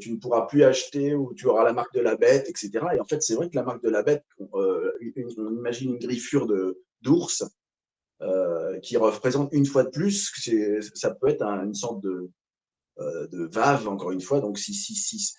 tu ne pourras plus acheter ou tu auras la marque de la bête, etc. Et en fait, c'est vrai que la marque de la bête, on imagine une griffure d'ours qui représente une fois de plus, ça peut être une sorte de vave, encore une fois, donc 666.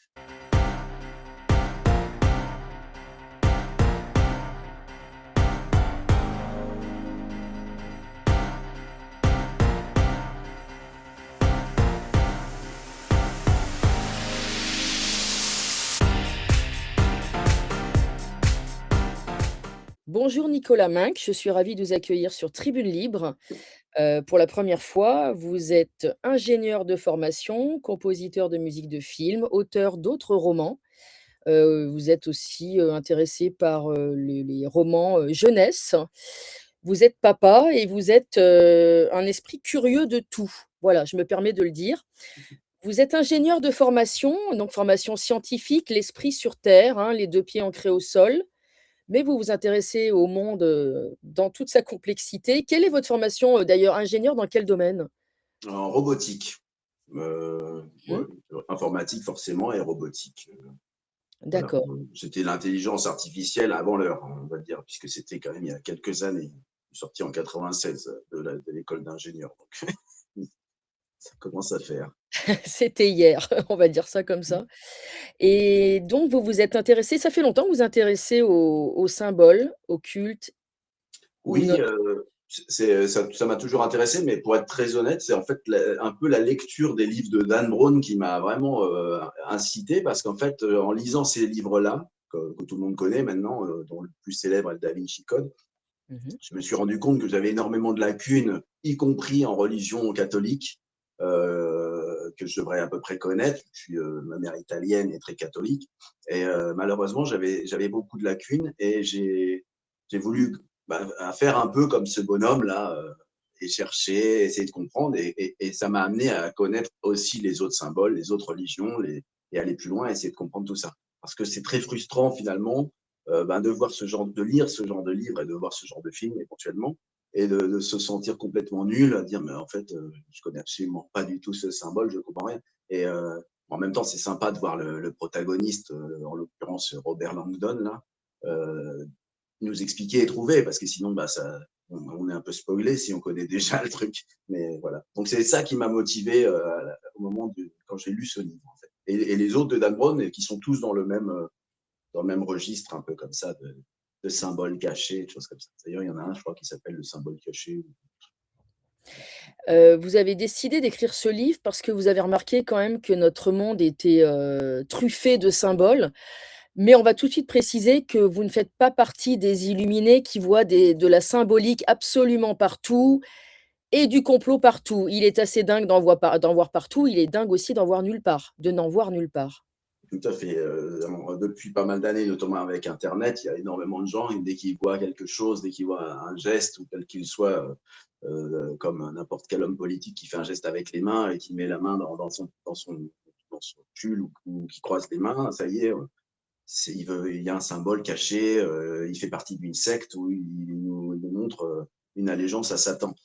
Bonjour Nicolas Minc, je suis ravie de vous accueillir sur Tribune Libre. Pour la première fois, vous êtes ingénieur de formation, compositeur de musique de film, auteur d'autres romans. Vous êtes aussi, intéressé par, les romans, jeunesse. Vous êtes papa et vous êtes, un esprit curieux de tout. Voilà, je me permets de le dire. Vous êtes ingénieur de formation, donc formation scientifique, l'esprit sur terre, hein, les 2 pieds ancrés au sol. Mais vous vous intéressez au monde, dans toute sa complexité. Quelle est votre formation, d'ailleurs, ingénieur dans quel domaine? En robotique, Mmh. ouais, informatique forcément et robotique. Voilà, D'accord. c'était l'intelligence artificielle avant l'heure, on va dire, puisque c'était quand même il y a quelques années. Je suis sorti en 96 de l'école d'ingénieur, donc ça commence à faire. C'était hier, on va dire ça comme ça. Et donc vous vous êtes intéressé ça fait longtemps que vous vous intéressez aux symboles, au culte ou Oui, notre ça m'a toujours intéressé, mais pour être très honnête, c'est en fait un peu la lecture des livres de Dan Brown qui m'a vraiment incité, parce qu'en fait, en lisant ces livres-là, que tout le monde connaît maintenant, dont le plus célèbre est le Da Vinci Code, mmh. je me suis rendu compte que j'avais énormément de lacunes, y compris en religion catholique, que je devrais à peu près connaître. Ma mère italienne est très catholique, et malheureusement, j'avais beaucoup de lacunes, et j'ai voulu faire un peu comme ce bonhomme-là, et chercher, essayer de comprendre, et ça m'a amené à connaître aussi les autres symboles, les autres religions, et aller plus loin, essayer de comprendre tout ça. Parce que c'est très frustrant finalement de voir de lire ce genre de livre et de voir ce genre de film éventuellement, et de se sentir complètement nul, à dire mais en fait je connais absolument pas du tout ce symbole, je comprends rien. Et en même temps c'est sympa de voir le protagoniste, en l'occurrence Robert Langdon là, euh, nous expliquer et trouver, parce que sinon on est un peu spoilé si on connaît déjà le truc. Mais voilà, donc c'est ça qui m'a motivé au moment quand j'ai lu ce livre en fait. Et les autres de Dan Brown qui sont tous dans le même registre, un peu comme ça, de symboles cachés, de choses comme ça. D'ailleurs, il y en a un, je crois, qui s'appelle le symbole caché. Vous avez décidé d'écrire ce livre parce que vous avez remarqué quand même que notre monde était, truffé de symboles. Mais on va tout de suite préciser que vous ne faites pas partie des illuminés qui voient de la symbolique absolument partout et du complot partout. Il est assez dingue d'en voir partout, il est dingue aussi d'en voir nulle part, de n'en voir nulle part. Tout à fait. Depuis pas mal d'années, notamment avec Internet, il y a énormément de gens, et dès qu'ils voient quelque chose, dès qu'ils voient un geste, ou quel qu'il soit, comme n'importe quel homme politique qui fait un geste avec les mains et qui met la main dans son pull, ou qui croise les mains, ça y est, il y a un symbole caché, il fait partie d'une secte où il nous montre une allégeance à Satan.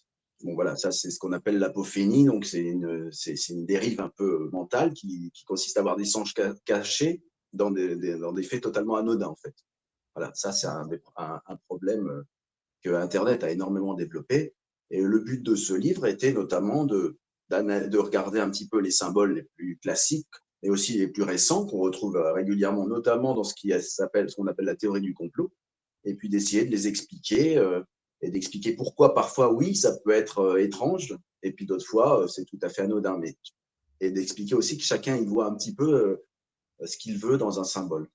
Bon, voilà, ça c'est ce qu'on appelle l'apophénie, donc c'est une dérive un peu mentale qui consiste à avoir des songes cachés dans des faits totalement anodins en fait. Voilà, ça c'est un problème que Internet a énormément développé, et le but de ce livre était notamment de regarder un petit peu les symboles les plus classiques, mais aussi les plus récents qu'on retrouve régulièrement, notamment dans ce qu'on appelle la théorie du complot, et puis d'essayer de les expliquer, et d'expliquer pourquoi parfois, oui, ça peut être étrange, et puis d'autres fois, c'est tout à fait anodin. Et d'expliquer aussi que chacun y voit un petit peu ce qu'il veut dans un symbole.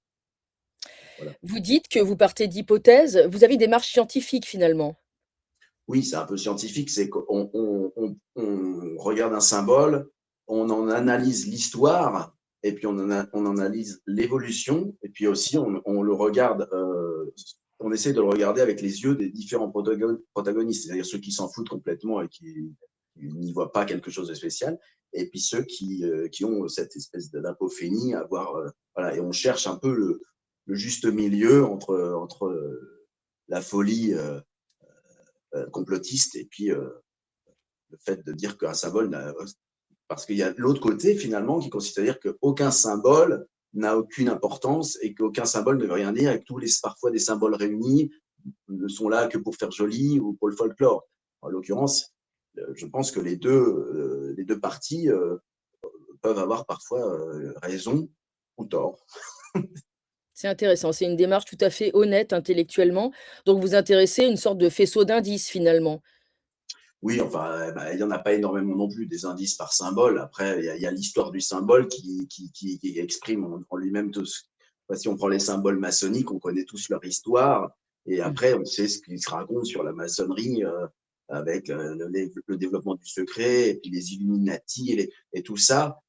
Voilà. Vous dites que vous partez d'hypothèses, vous avez une démarche scientifique finalement? Oui, c'est un peu scientifique, c'est qu'on regarde un symbole, on en analyse l'histoire, et puis on analyse l'évolution, et puis aussi on le regarde, on essaie de le regarder avec les yeux des différents protagonistes, c'est-à-dire ceux qui s'en foutent complètement et qui n'y voient pas quelque chose de spécial, et puis ceux qui ont cette espèce d'apophénie à voir, voilà, et on cherche un peu le juste milieu entre la folie complotiste, et puis le fait de dire qu'un symbole Parce qu'il y a l'autre côté, finalement, qui consiste à dire qu'aucun symbole n'a aucune importance et qu'aucun symbole ne veut rien dire et que parfois des symboles réunis ne sont là que pour faire joli ou pour le folklore. En l'occurrence, je pense que les deux parties peuvent avoir parfois raison ou tort. C'est intéressant, c'est une démarche tout à fait honnête intellectuellement, donc vous intéressez à une sorte de faisceau d'indices finalement? Oui, enfin, bah, il n'y en a pas énormément non plus des indices par symbole. Après, il y a l'histoire du symbole qui exprime en lui-même tout ce. Enfin, si on prend les symboles maçonniques, on connaît tous leur histoire. Et Mmh. après, on sait ce qui se raconte sur la maçonnerie avec le développement du secret, et puis les Illuminati et tout ça.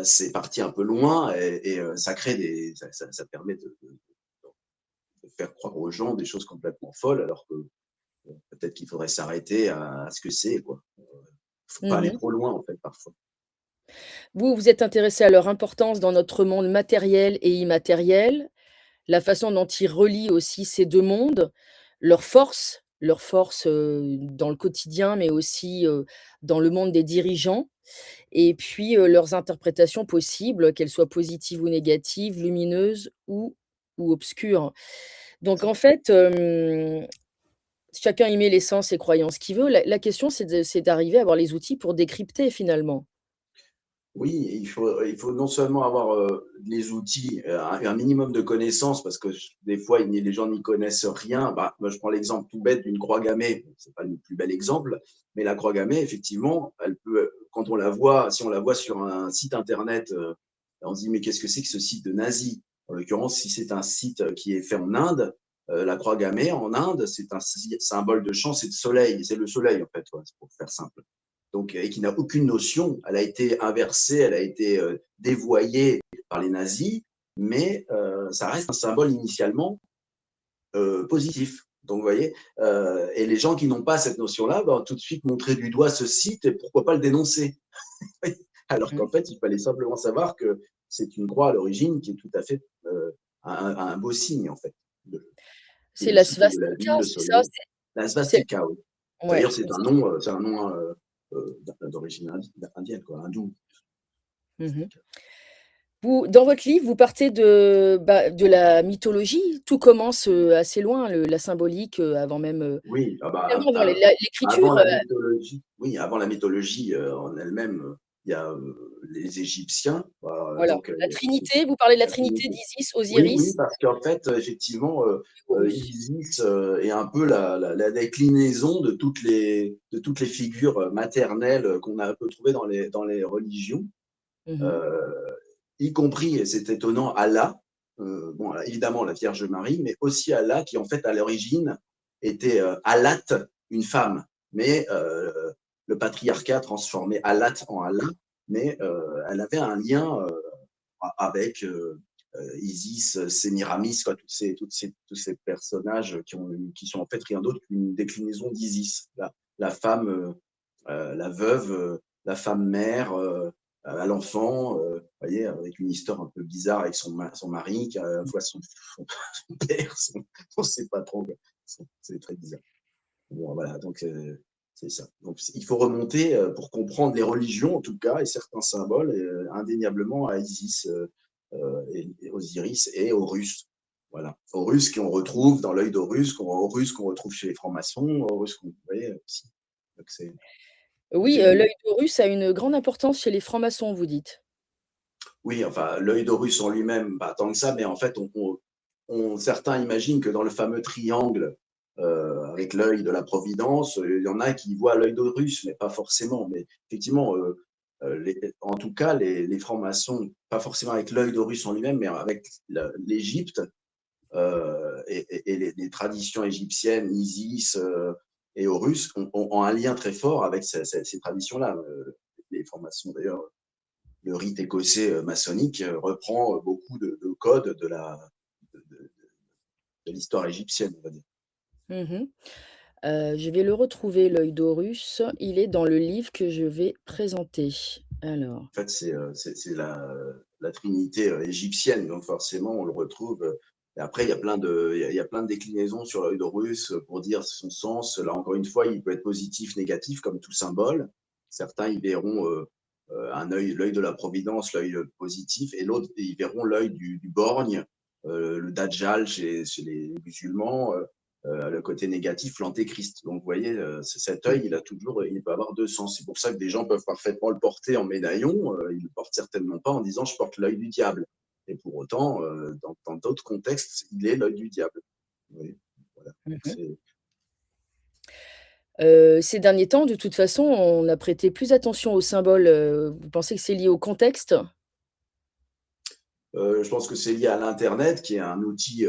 C'est parti un peu loin ça crée ça permet de faire croire aux gens des choses complètement folles, alors que peut-être qu'il faudrait s'arrêter à ce que c'est, quoi. Faut pas aller Mmh. trop loin, en fait, parfois. Vous, vous êtes intéressé à leur importance dans notre monde matériel et immatériel, la façon dont ils relient aussi ces 2 mondes, leurs forces, dans le quotidien, mais aussi, dans le monde des dirigeants et puis, leurs interprétations possibles, qu'elles soient positives ou négatives, lumineuses ou obscures. Donc en fait, chacun y met les sens et croyances qu'il veut. La question c'est d'arriver à avoir les outils pour décrypter finalement. Oui, il faut non seulement avoir les outils, un minimum de connaissances, parce que des fois, les gens n'y connaissent rien. Bah, moi, je prends l'exemple tout bête d'une croix gammée. C'est pas le plus bel exemple, mais la croix gammée, effectivement, elle peut, quand on la voit, si on la voit sur un site internet, on se dit, mais qu'est-ce que c'est que ce site de nazi? En l'occurrence, si c'est un site qui est fait en Inde, la croix gammée en Inde, c'est un symbole de chance et de soleil. C'est le soleil, en fait, ouais, pour faire simple. Donc, et qui n'a aucune notion. Elle a été inversée, elle a été dévoyée par les nazis, mais ça reste un symbole initialement positif. Donc, vous voyez, et les gens qui n'ont pas cette notion-là vont tout de suite montrer du doigt ce site et pourquoi pas le dénoncer. Alors Mmh. qu'en fait, il fallait simplement savoir que c'est une croix à l'origine qui est tout à fait un beau signe, en fait. C'est C'est le la symbole de la svastika, vie, le c'est ça? soleil. La C'est svastika, oui. ouais, D'ailleurs, c'est un nom d'origine indienne, quoi, hindoue. mmh. Vous dans votre livre, vous partez de la mythologie. Tout commence, assez loin, la symbolique, avant même, Oui, ah bah, finalement avant avant l'écriture, la mythologie, oui, avant la mythologie en elle-même, il y a les Égyptiens, voilà. donc La Trinité, vous parlez de la la Trinité Trinité. d'Isis, Oui, oui, Osiris parce qu'en fait, effectivement, et Horus. Isis est un peu la déclinaison de toutes les figures maternelles qu'on a un peu trouvées dans les religions. Mmh. euh, Y compris, et c'est étonnant, Allah, bon, évidemment la Vierge Marie, mais aussi Allah, qui en fait à l'origine était Allat, une femme, mais le patriarcat a transformé Allat en Allah, mais elle avait un lien avec Isis, Sémiramis, quoi, tous ces personnages qui sont en fait rien d'autre qu'une déclinaison d'Isis, la femme, la veuve, la femme mère à l'enfant, voyez, avec une histoire un peu bizarre avec son mari, qui a à la fois son père, on ne sait pas trop, c'est très bizarre. Bon, voilà, donc c'est ça. Donc il faut remonter pour comprendre les religions, en tout cas, et certains symboles, indéniablement à Isis, et Osiris et Horus. Voilà. Horus qu'on retrouve dans l'œil d'Horus, Horus qu'on retrouve chez les francs-maçons, Horus qu'on, vous voyez, aussi. Donc Oui, c'est l'œil d'Horus a une grande importance chez les francs-maçons, vous dites? oui, enfin, l'œil d'Horus en lui-même, pas tant que ça, mais en fait, certains imaginent que dans le fameux triangle avec l'œil de la Providence, il y en a qui voient l'œil d'Horus, mais pas forcément. Mais effectivement, en tout cas, les francs-maçons, pas forcément avec l'œil d'Horus en lui-même, mais avec l'Égypte et les traditions égyptiennes, Isis et Horus, ont un lien très fort avec ces traditions-là. Les francs-maçons, d'ailleurs, le rite écossais maçonnique reprend beaucoup de codes de l'histoire égyptienne, on va dire. Mmh. Je vais le retrouver, l'œil d'Horus. Il est dans le livre que je vais présenter. Alors, En fait, c'est la trinité égyptienne, donc forcément, on le retrouve. Et après, il y a plein de déclinaisons sur l'œil d'Horus pour dire son sens. Là, encore une fois, il peut être positif, négatif, comme tout symbole. Certains y verront l'œil de la providence, l'œil positif, et l'autre, ils verront l'œil du borgne, le Dajjal chez les musulmans, le côté négatif, l'antéchrist. Donc, vous voyez, cet œil, il peut avoir deux sens. C'est pour ça que des gens peuvent parfaitement le porter en médaillon. Ils ne le portent certainement pas en disant je porte l'œil du diable. Et pour autant, dans d'autres contextes, il est l'œil du diable. Oui, voilà. Donc, Mmh. Ces derniers temps, de toute façon, on a prêté plus attention aux symboles, vous pensez que c'est lié au contexte? Je pense que c'est lié à l'Internet, qui est un outil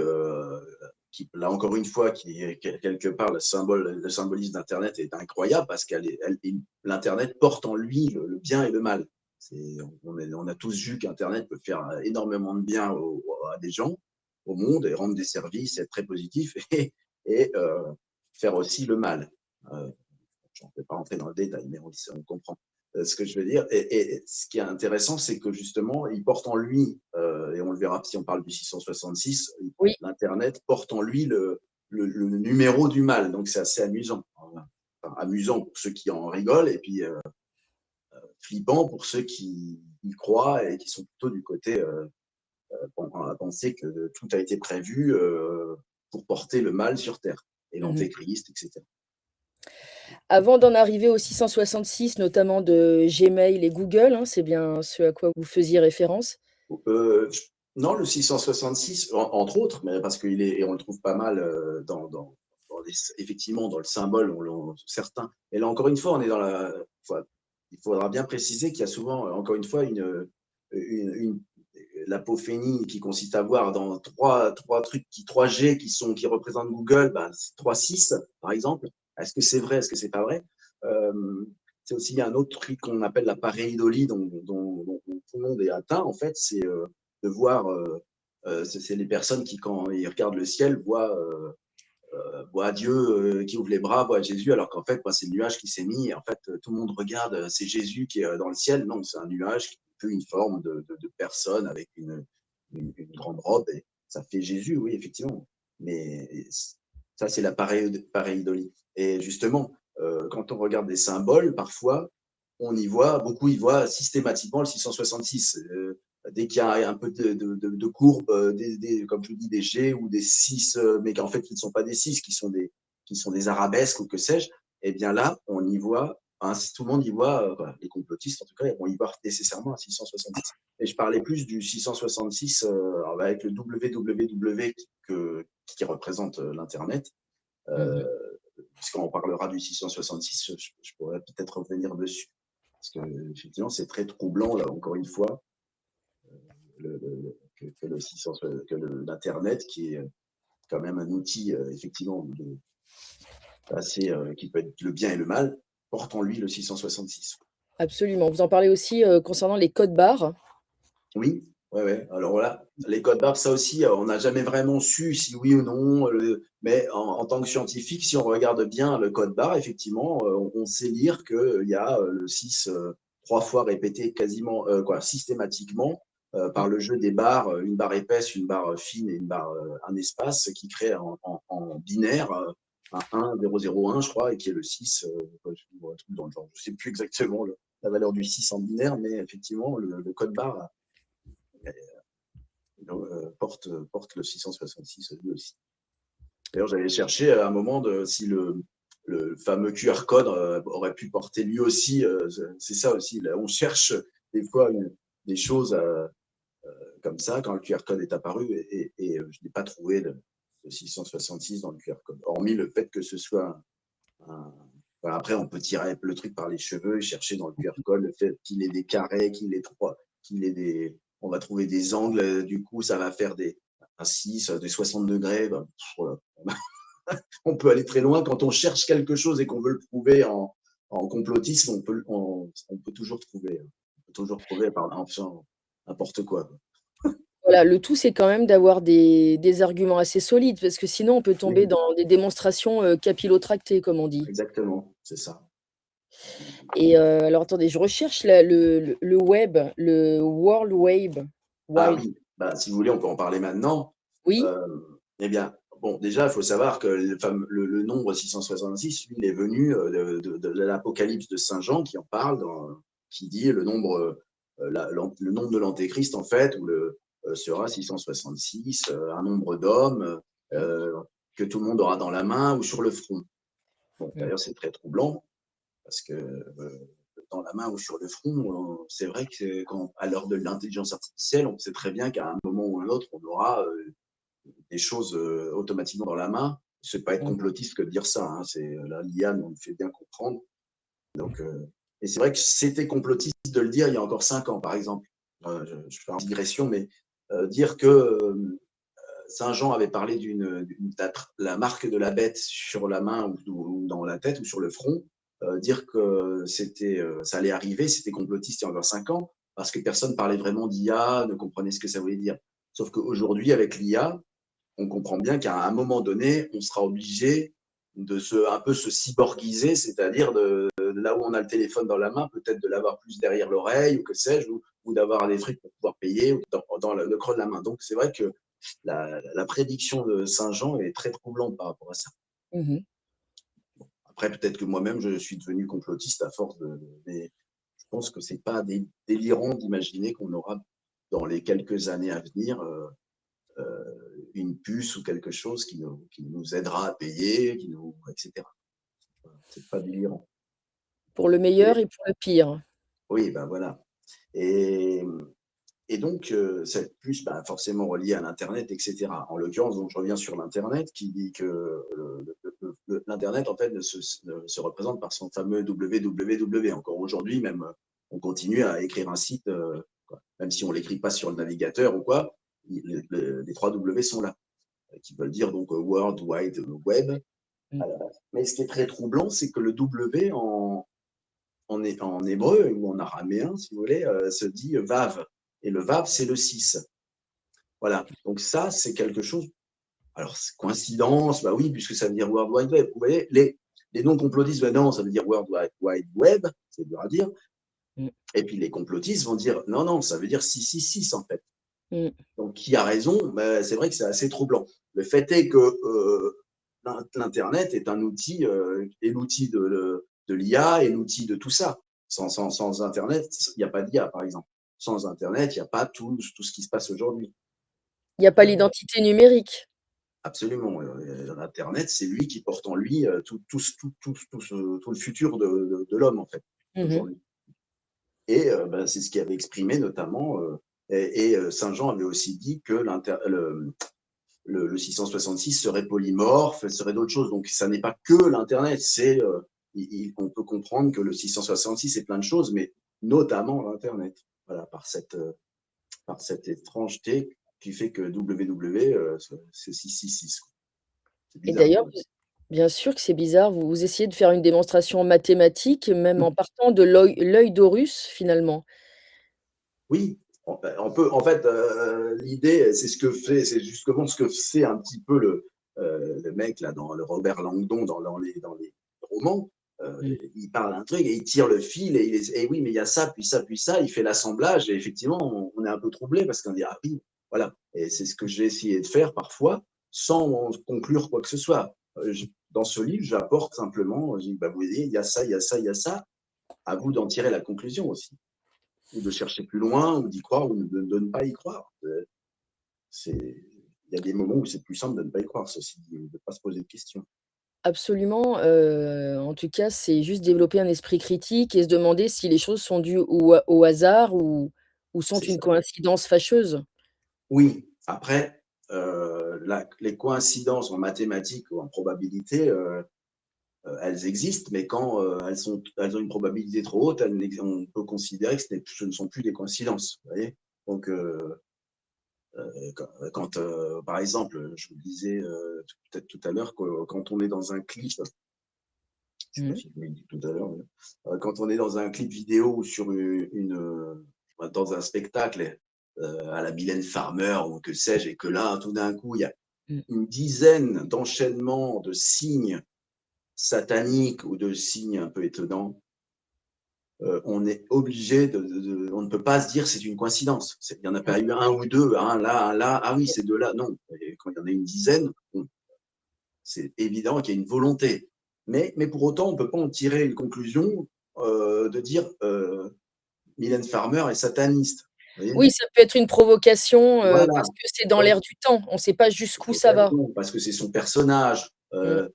qui, là encore une fois, qui est quelque part le symbolisme d'Internet est incroyable parce l'Internet porte en lui le bien et le mal. On a tous vu qu'Internet peut faire énormément de bien à des gens, au monde, et rendre des services, être très positif, et faire aussi le mal. Je ne vais pas rentrer dans le détail, mais on comprend ce que je veux dire. Et ce qui est intéressant, c'est que justement, il porte en lui, et on le verra si on parle du 666, Oui. l'Internet porte en lui le numéro du mal. Donc c'est assez amusant. Enfin, amusant pour ceux qui en rigolent, et puis flippant pour ceux qui y croient et qui sont plutôt du côté à penser que tout a été prévu pour porter le mal sur Terre, et Mmh. l'antéchrist, etc. Avant d'en arriver au 666, notamment de Gmail et Google, hein, c'est bien ce à quoi vous faisiez référence? Euh, non, le 666, entre autres, mais parce qu'il est, et on le trouve pas mal effectivement dans le symbole, certains. Et là, encore une fois, on est dans il faudra bien préciser qu'il y a souvent, encore une fois, une l'apophénie qui consiste à voir dans trois trucs, trois G qui représentent Google, bah, 3, 6, par exemple. Est-ce que c'est vrai, est-ce que c'est pas vrai? C'est aussi un autre truc qu'on appelle la pareidolie, dont tout le monde est atteint, en fait, c'est de voir, c'est les personnes qui, quand ils regardent le ciel, voient Dieu qui ouvre les bras, voient Jésus, alors qu'en fait, bah, c'est le nuage qui s'est mis, et en fait, tout le monde regarde, c'est Jésus qui est dans le ciel. Non, c'est un nuage qui fait une forme de personne avec une grande robe, et ça fait Jésus, oui, effectivement. Mais ça, c'est la pareidolie. Et justement, quand on regarde des symboles, parfois, beaucoup y voient systématiquement le 666. Dès qu'il y a un peu de courbe, comme je vous dis, des G ou des 6, mais qu'en fait, qui ne sont pas des 6, qui sont des arabesques ou que sais-je, eh bien là, on y voit, hein, tout le monde y voit, voilà, les complotistes en tout cas, on y voit nécessairement un 666. Et je parlais plus du 666 avec le www qui représente l'Internet. Mmh. Euh, Puisqu'on parlera du 666, je pourrais peut-être revenir dessus. Parce que, effectivement, c'est très troublant, là, encore une fois, que l'Internet, qui est quand même un outil, effectivement, qui peut être le bien et le mal, porte en lui le 666. Absolument. Vous en parlez aussi, concernant les codes barres? Oui, ouais, ouais. Alors voilà, les codes barres, ça aussi, on n'a jamais vraiment su si oui ou non, mais en tant que scientifique, si on regarde bien le code barre, effectivement, on sait lire qu'il y a le 6 trois fois répété quasiment, systématiquement, par le jeu des barres, une barre épaisse, une barre fine et un espace qui crée en binaire un 1, 0, 0, 1, je crois, et qui est le 6, un truc dans le genre. Je ne sais plus exactement la valeur du 6 en binaire, mais effectivement, le code barre porte le 666 lui aussi. D'ailleurs, j'avais cherché à un moment si le fameux QR code aurait pu porter lui aussi. C'est ça aussi. Là, on cherche des fois des choses comme ça quand le QR code est apparu, et je n'ai pas trouvé le 666 dans le QR code. Hormis le fait que ce soit voilà, après, on peut tirer le truc par les cheveux et chercher dans le QR code le fait qu'il ait des carrés, qu'il ait on va trouver des angles, du coup, ça va faire un 6, des 60 degrés. Ben, voilà. On peut aller très loin quand on cherche quelque chose et qu'on veut le prouver en complotisme. On peut toujours trouver en faisant n'importe quoi. Voilà, le tout, c'est quand même d'avoir des arguments assez solides parce que sinon on peut tomber Oui, dans des démonstrations, capillotractées comme on dit. exactement, c'est ça. Et alors attendez, je recherche la le web, le World Web Ah Wide. oui, bah, si vous voulez, on peut en parler maintenant. Oui? Eh bien, bon, déjà, il faut savoir que le nombre 666, lui, il est venu de l'Apocalypse de Saint Jean, qui en parle qui dit le nombre, le nombre de l'antéchrist, en fait, sera 666, un nombre d'hommes que tout le monde aura dans la main ou sur le front. Bon, d'ailleurs, c'est très troublant, parce que dans la main ou sur le front, c'est vrai que à l'heure de l'intelligence artificielle, on sait très bien qu'à un moment ou un autre, on aura des choses automatiquement dans la main. C'est pas être complotiste que de dire ça, hein, là, l'IA nous le fait bien comprendre. Donc, et c'est vrai que c'était complotiste de le dire il y a encore 5 ans, par exemple. Je fais une digression, mais dire que Saint Jean avait parlé la marque de la bête sur la main ou dans la tête ou sur le front, dire que ça allait arriver, c'était complotiste il y a encore 5 ans, parce que personne parlait vraiment d'IA, ne comprenait ce que ça voulait dire. Sauf qu'aujourd'hui, avec l'IA, on comprend bien qu'à un moment donné, on sera obligé de un peu se cyborgiser, c'est-à-dire là où on a le téléphone dans la main, peut-être de l'avoir plus derrière l'oreille, ou que sais-je, ou d'avoir des frics pour pouvoir payer, ou dans le creux de la main. Donc c'est vrai que la prédiction de Saint Jean est très troublante par rapport à ça. Mmh. Après, peut-être que moi-même, je suis devenu complotiste à force mais je pense que c'est pas délirant d'imaginer qu'on aura, dans les quelques années à venir, une puce ou quelque chose qui nous aidera à payer, etc. C'est pas délirant. Pour le meilleur Et, et pour le pire. oui, ben voilà. Et, et donc, cette puce, ben, forcément reliée à l'Internet, etc. En l'occurrence, donc, je reviens sur l'Internet qui dit que l'Internet, en fait, se représente par son fameux www. Encore aujourd'hui, même, on continue à écrire un site, même si on ne l'écrit pas sur le navigateur ou quoi, les 3 W sont là, qui veulent dire donc World Wide Web. Mmh. Mais ce qui est très troublant, c'est que le W en hébreu ou en araméen, si vous voulez, se dit Vav. Et le Vav, c'est le 6. Voilà. Donc ça, c'est quelque chose. Alors, coïncidence, bah oui, puisque ça veut dire World Wide Web. Vous voyez, les non-complotistes, ben non, ça veut dire World Wide Web, c'est dur à dire. Mmh. Et puis les complotistes vont dire non, non, ça veut dire 666 en fait. Mmh. Donc, qui a raison? Ben, c'est vrai que c'est assez troublant. Le fait est que l'Internet est un outil, et l'outil de l'IA et l'outil de tout ça. Sans Internet, il n'y a pas d'IA, par exemple. Sans Internet, il n'y a pas tout ce qui se passe aujourd'hui. Il y a pas l'identité numérique. Absolument. Internet, c'est lui qui porte en lui tout le futur de l'homme, en fait, Mmh. aujourd'hui. Et ben, c'est ce qui avait exprimé notamment, et Saint Jean avait aussi dit que le 666 serait polymorphe, serait d'autres choses. Donc, ça n'est pas que l'Internet, on peut comprendre que le 666 est plein de choses, mais notamment l'Internet. Voilà, par cette étrangeté qui fait que www, c'est 666. C'est Et bizarre d'ailleurs, quand même. bien sûr que c'est bizarre, vous essayez de faire une démonstration mathématique, même en Mmh. partant de l'œil d'Horus, finalement. Oui, on peut, en fait, l'idée, c'est justement ce que fait un petit peu le mec là, dans le Robert Langdon, dans les romans. Mmh. Il parle d'un truc et il tire le fil et oui, mais il y a ça, puis ça, puis ça. Il fait l'assemblage et effectivement, on est un peu troublé parce qu'on dit ah oui, voilà. Et c'est ce que j'ai essayé de faire parfois sans conclure quoi que ce soit. Dans ce livre, j'apporte simplement, je dis, bah, vous voyez, il y a ça, il y a ça, il y a ça. À vous d'en tirer la conclusion aussi, ou de chercher plus loin, ou d'y croire, ou de ne pas y croire. Il y a des moments où c'est plus simple de ne pas y croire, ceci dit, de ne pas se poser de questions. Absolument, en tout cas, c'est juste développer un esprit critique et se demander si les choses sont dues au hasard ou sont C'est une ça. coïncidence fâcheuse. Oui, après, les coïncidences en mathématiques ou en probabilité, elles existent, mais quand elles ont une probabilité trop haute, on peut considérer que ce ne sont plus des coïncidences. Vous voyez. Donc, par exemple, je vous disais peut-être tout à l'heure que quand on est dans un clip, je ne sais pas Mmh. si je vous l'ai dit tout à l'heure, mais, quand on est dans un clip vidéo ou dans un spectacle à la Mylène Farmer ou que sais-je, et que là, tout d'un coup, il y a Mmh. une dizaine d'enchaînements de signes sataniques ou de signes un peu étonnants, on est obligé on ne peut pas se dire c'est une coïncidence. Il n'y en a pas eu un ou deux, un là, ah oui, c'est deux là. Non, et quand il y en a une dizaine, bon, c'est évident qu'il y a une volonté. Mais pour autant, on ne peut pas en tirer une conclusion de dire Mylène Farmer est sataniste. Vous voyez? Oui, ça peut être une provocation, Voilà, parce que c'est dans donc l'air du temps. On ne sait pas jusqu'où ça va. provocation, parce que c'est son personnage. Mmh,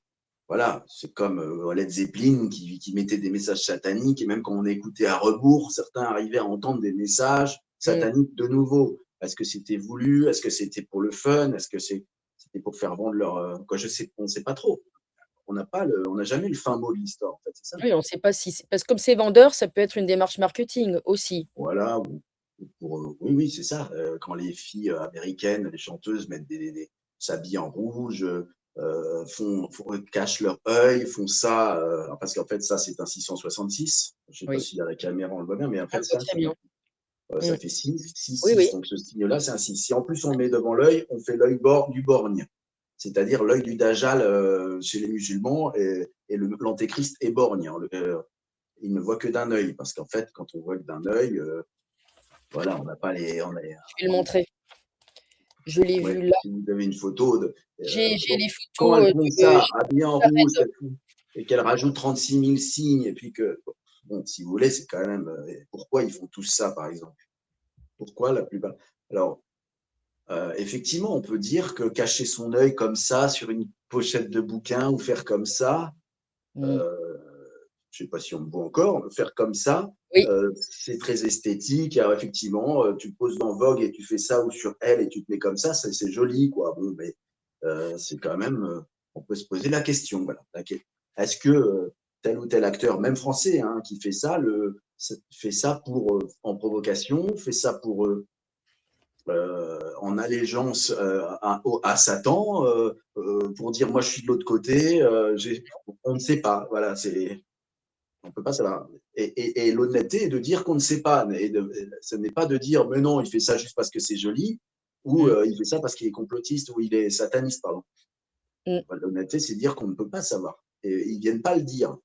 Voilà, c'est comme Led Zeppelin qui mettait des messages sataniques, et même quand on écoutait à rebours, certains arrivaient à entendre des messages mmh. sataniques de nouveau. Est-ce que c'était voulu? Est-ce que c'était pour le fun? Est-ce que c'était pour faire vendre leur. Quoi, je sais, on ne sait pas trop. On n'a jamais le fin mot de l'histoire, en fait, c'est ça. Oui, on ne sait pas si c'est parce que comme c'est vendeur, ça peut être une démarche marketing aussi. Voilà, ou pour, oui, oui, c'est ça. Quand les filles américaines, les chanteuses mettent s'habillent en rouge, cachent leur œil, font ça, parce qu'en fait, ça, c'est un 666. Je ne sais pas Oui, si à la caméra on le voit bien, mais en on fait, le voit très bien. Mmh. ça fait 6, 6, Oui, 6. oui, Donc ce signe-là, c'est un 6. Si en plus on le met devant l'œil, on fait l'œil du borgne, c'est-à-dire l'œil du Dajjal chez les musulmans, et l'antéchrist est borgne. Hein. Il ne voit que d'un œil, parce qu'en fait, quand on voit que d'un œil, voilà, on n'a pas les. je vais le montrer. Je l'ai Ouais, vu là. si vous avez une photo J'ai les quand photos, elles font de ça, habillées en rouge, et qu'elles rajoutent 36 000 signes, et puis que, bon, si vous voulez, c'est quand même. Pourquoi ils font tous ça, par exemple? Pourquoi la plupart? Alors, effectivement, on peut dire que cacher son œil comme ça sur une pochette de bouquin, ou faire comme ça, mmh. euh, je ne sais pas si on me voit encore, faire comme ça, Oui, c'est très esthétique. Alors, effectivement, tu te poses dans Vogue et tu fais ça, ou sur Elle et tu te mets comme ça, c'est joli, quoi. Bon, mais c'est quand même, on peut se poser la question. Voilà. Est-ce que tel ou tel acteur, même français, hein, qui fait ça en provocation, fait ça en allégeance à Satan, pour dire moi je suis de l'autre côté, on ne sait pas. Voilà, on peut pas savoir. Et l'honnêteté est de dire qu'on ne sait pas. Ce n'est pas de dire mais non, il fait ça juste parce que c'est joli, ou mmh, il fait ça parce qu'il est complotiste, ou il est sataniste, pardon. mmh. L'honnêteté, c'est de dire qu'on ne peut pas savoir. Et ils viennent pas le dire.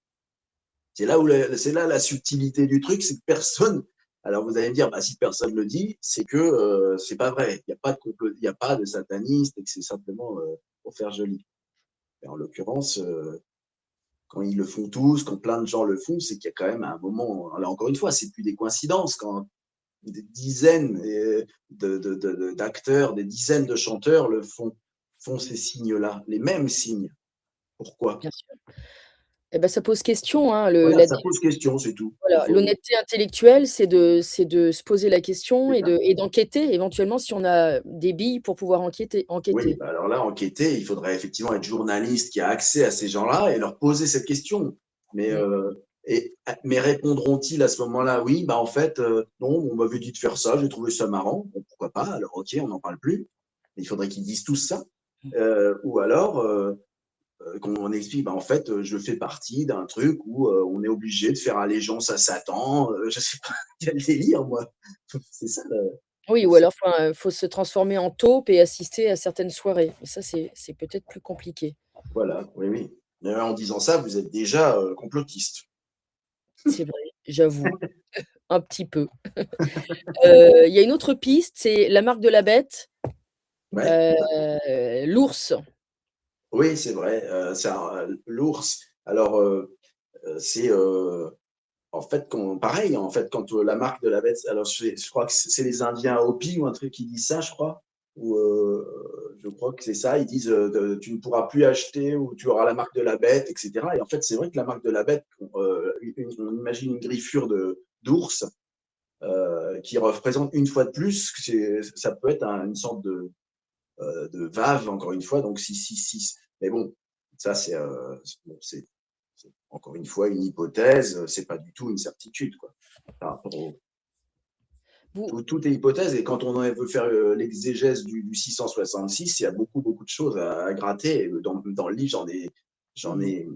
C'est là la subtilité du truc, c'est que personne. Alors vous allez me dire, bah, si personne le dit, c'est que c'est pas vrai. Il n'y a pas de complot, il n'y a pas de sataniste, et que c'est simplement pour faire joli. Et en l'occurrence, quand ils le font tous, quand plein de gens le font, c'est qu'il y a quand même un moment. Là encore une fois, c'est plus des coïncidences. Quand des dizaines d'acteurs, des dizaines de chanteurs font ces signes-là, les mêmes signes. Pourquoi? Bien sûr. Et bah, ça pose question, hein, Voilà, ça pose question, c'est tout. voilà, l'honnêteté intellectuelle, c'est de se poser la question C'est et ça. d'enquêter éventuellement si on a des billes pour pouvoir Oui, enquêter. bah alors là, enquêter, il faudrait effectivement être journaliste qui a accès à ces gens-là et leur poser cette question. Mais, Mmh. mais répondront-ils à ce moment-là? Oui, bah en fait, non, on m'avait dit de faire ça, j'ai trouvé ça marrant. Bon, pourquoi pas? Alors, ok, on n'en parle plus. Il faudrait qu'ils disent tous ça. Mmh. Ou alors, qu'on explique, bah en fait, je fais partie d'un truc où on est obligé de faire allégeance à Satan. Je sais pas, quel délire, moi. C'est ça. Oui, ou alors enfin, faut se transformer en taupe et assister à certaines soirées. Et ça, c'est peut-être plus compliqué. Voilà, oui, oui. En disant ça, vous êtes déjà complotiste. C'est vrai, j'avoue, un petit peu. Il y a une autre piste, c'est la marque de la bête, Ouais, l'ours. oui, c'est vrai. L'ours. Alors, c'est en fait, pareil, en fait, quand la marque de la bête. Alors, je crois que c'est les Indiens Hopi ou un truc qui dit ça, je crois. Ou je crois que c'est ça. Ils disent tu ne pourras plus acheter, ou tu auras la marque de la bête, etc. Et en fait, c'est vrai que la marque de la bête, on imagine une griffure d'ours qui représente une fois de plus, ça peut être une sorte de VAV, encore une fois, donc 666. Mais bon, ça, bon, c'est encore une fois une hypothèse, c'est pas du tout une certitude, quoi. Par rapport Vous tout est hypothèse, et quand on veut faire l'exégèse du 666, il y a beaucoup, beaucoup de choses à gratter. Et dans le livre, j'en mmh ai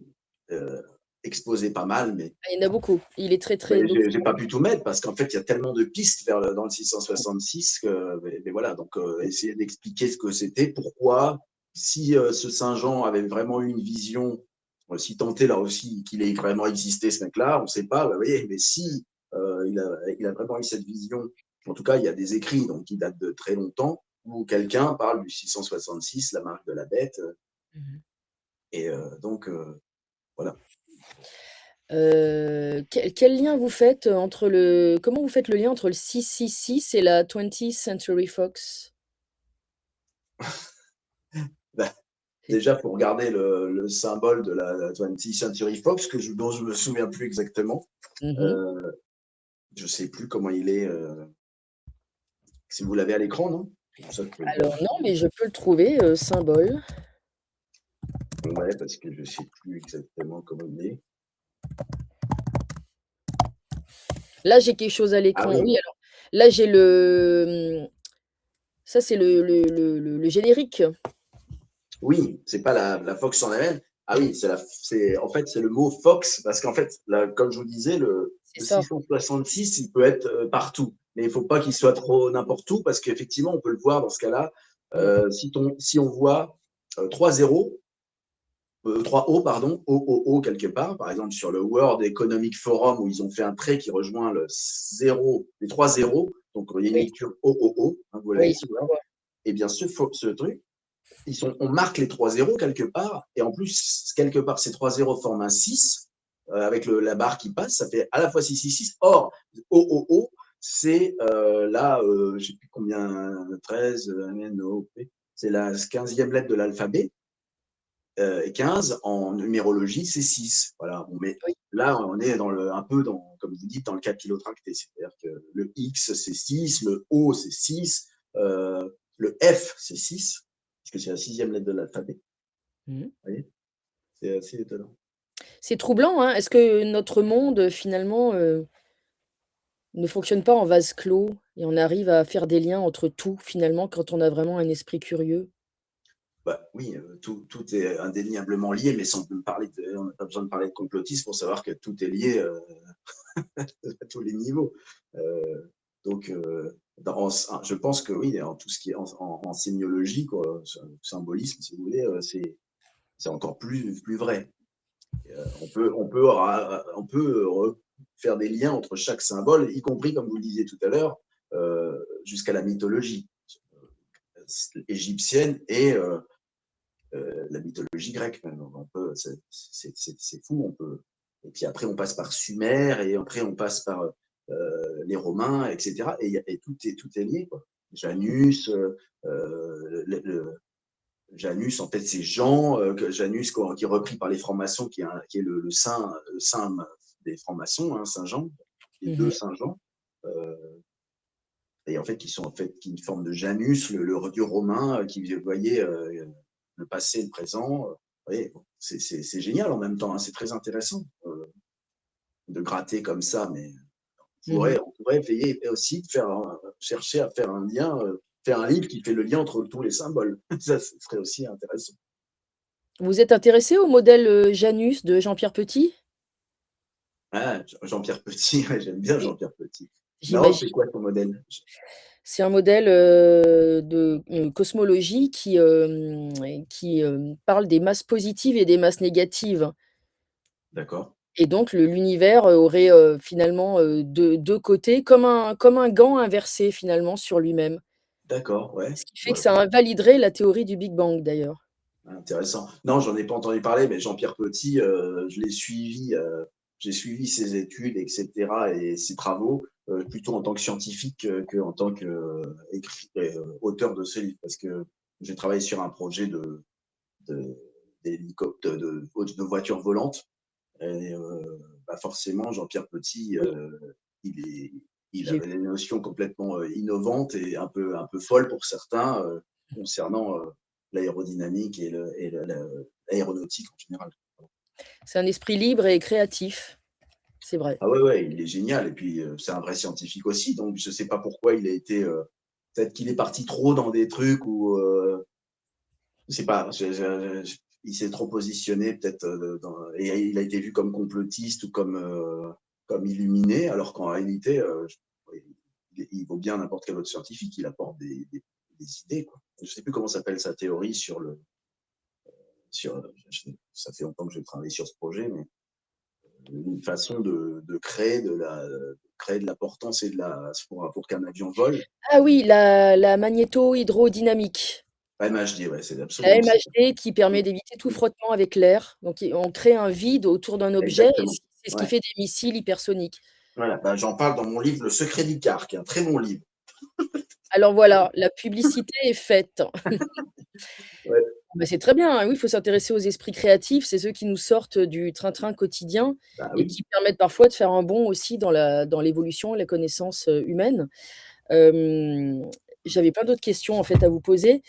euh, exposé pas mal, mais Ah, il y en a beaucoup. Il est très, très j'ai pas documenté. pu tout mettre parce qu'en fait, il y a tellement de pistes dans le 666 que, mais voilà, donc essayer d'expliquer ce que c'était, pourquoi, si ce Saint Jean avait vraiment eu une vision, si tant est là aussi qu'il ait vraiment existé ce mec-là, on ne sait pas, vous voyez, mais si il a vraiment eu cette vision, en tout cas, il y a des écrits donc, qui datent de très longtemps, où quelqu'un parle du 666, la marque de la bête, Mmh. et donc voilà. Quel lien vous faites entre le comment vous faites le lien entre le 666 et la 20th Century Fox? Bah, déjà, faut regarder le symbole de la 20th Century Fox dont je me souviens plus exactement. Mmh. Euh, je sais plus comment il est. Si vous l'avez à l'écran, non? Comme ça, je peux le Alors voir. non, mais je peux le trouver, symbole. Ouais, parce que je sais plus exactement comment il est. Là, j'ai quelque chose à Ah l'écran. oui, Oui, alors là, j'ai ça, c'est le générique. oui, c'est pas la Fox en elle-même. Ah oui, en fait, c'est le mot Fox, parce qu'en fait, là, comme je vous disais, C'est le ça. 666, il peut être partout. Mais il ne faut pas qu'il soit trop n'importe où, parce qu'effectivement, on peut le voir dans ce cas-là. Mmh. Si on voit 3 zéros, 3 O, pardon, O quelque part, par exemple sur le World Economic Forum, où ils ont fait un trait qui rejoint les 3 zéros, donc il y a une Oui, lecture O, hein, vous l'avez oui, ici, je voilà. vois. Et bien ce truc, on marque les 3 zéros quelque part, et en plus, quelque part, ces 3 zéros forment un 6, avec la barre qui passe, ça fait à la fois 666. Or, O, c'est là, je ne sais plus combien, 13, c'est la 15e lettre de l'alphabet, et 15 en numérologie, c'est 6. Voilà. Mais Oui. là, on est un peu comme vous dites, dans le capillotracté. C'est-à-dire que le X, c'est 6, le O, c'est 6, le F, c'est 6, puisque c'est la 6e lettre de l'alphabet. Mmh. Vous voyez, c'est assez étonnant. C'est troublant, hein. Est-ce que notre monde, finalement, ne fonctionne pas en vase clos et on arrive à faire des liens entre tout, finalement, quand on a vraiment un esprit curieux? Bah, oui, tout est indéniablement lié, mais on n'a pas besoin de parler de complotisme pour savoir que tout est lié à tous les niveaux. Euh, donc, je pense que oui, en tout ce qui est en sémiologie, quoi, symbolisme, si vous voulez, c'est encore plus vrai. On peut faire des liens entre chaque symbole, y compris, comme vous le disiez tout à l'heure, jusqu'à la mythologie égyptienne et la mythologie grecque. C'est fou. Et puis après, on passe par Sumer, et après, on passe par les Romains, etc. Et tout est lié, quoi. Janus, Janus, en fait, c'est Jean, Janus qui est repris par les francs-maçons, qui est le saint des francs-maçons, hein, Saint Jean, les deux Mmh. Saint Jean, euh, et en fait, qui sont en fait qui une forme de Janus, le dieu romain, qui voyait le passé et le présent. Voyez, bon, c'est génial en même temps, hein, c'est très intéressant de gratter comme ça, mais Mmh. on pourrait essayer aussi de chercher à faire un lien, faire un livre qui fait le lien entre tous les symboles. Ça, ce serait aussi intéressant. Vous êtes intéressé au modèle, Janus de Jean-Pierre Petit? Ah, Jean-Pierre Petit, ouais, j'aime bien Oui, Jean-Pierre Petit. Non, c'est j'imagine. quoi ton modèle? C'est un modèle, de, cosmologie qui parle des masses positives et des masses négatives D'accord, et donc l'univers, aurait, finalement, 2 côtés comme un gant inversé finalement sur lui-même. d'accord, ouais. Ce qui fait que Ouais, ça invaliderait la théorie du Big Bang d'ailleurs. intéressant. Non, j'en ai pas entendu parler, mais Jean-Pierre Petit, j'ai suivi ses études, etc., et ses travaux, plutôt en tant que scientifique qu'en tant qu'auteur de ce livre, parce que j'ai travaillé sur un projet de, de voitures volantes, et bah forcément, Jean-Pierre Petit, Oui, il j'ai avait des notions complètement innovantes et un peu folles pour certains concernant l'aérodynamique l'aéronautique en général. c'est un esprit libre et créatif, c'est vrai. Ah ouais, ouais, il est génial. Et puis, c'est un vrai scientifique aussi. Donc, je ne sais pas pourquoi il a été. Peut-être qu'il est parti trop dans des trucs où. Je ne sais pas. Il s'est trop positionné, peut-être. Et il a été vu comme complotiste ou comme illuminé, alors qu'en réalité, il vaut bien n'importe quel autre scientifique. Il apporte des idées, quoi. Je ne sais plus comment s'appelle sa théorie sur le. Ça fait longtemps que j'ai travaillé sur ce projet, mais une façon de créer de la portance et pour qu'un avion vole. Ah oui, la magnéto-hydrodynamique. La MHD, ouais, c'est La absolument ça. MHD qui permet d'éviter tout frottement avec l'air. Donc on crée un vide autour d'un objet et Exactement. C'est ce qui Ouais. fait des missiles hypersoniques. Voilà, bah, j'en parle dans mon livre Le secret d'Icare, qui est un très bon livre. Alors voilà, la publicité est faite. Ouais, Bah, c'est très bien, hein, oui, il faut s'intéresser aux esprits créatifs, c'est ceux qui nous sortent du train-train quotidien bah et oui. qui permettent parfois de faire un bond aussi dans l'évolution et la connaissance, humaine. J'avais plein d'autres questions en fait à vous poser.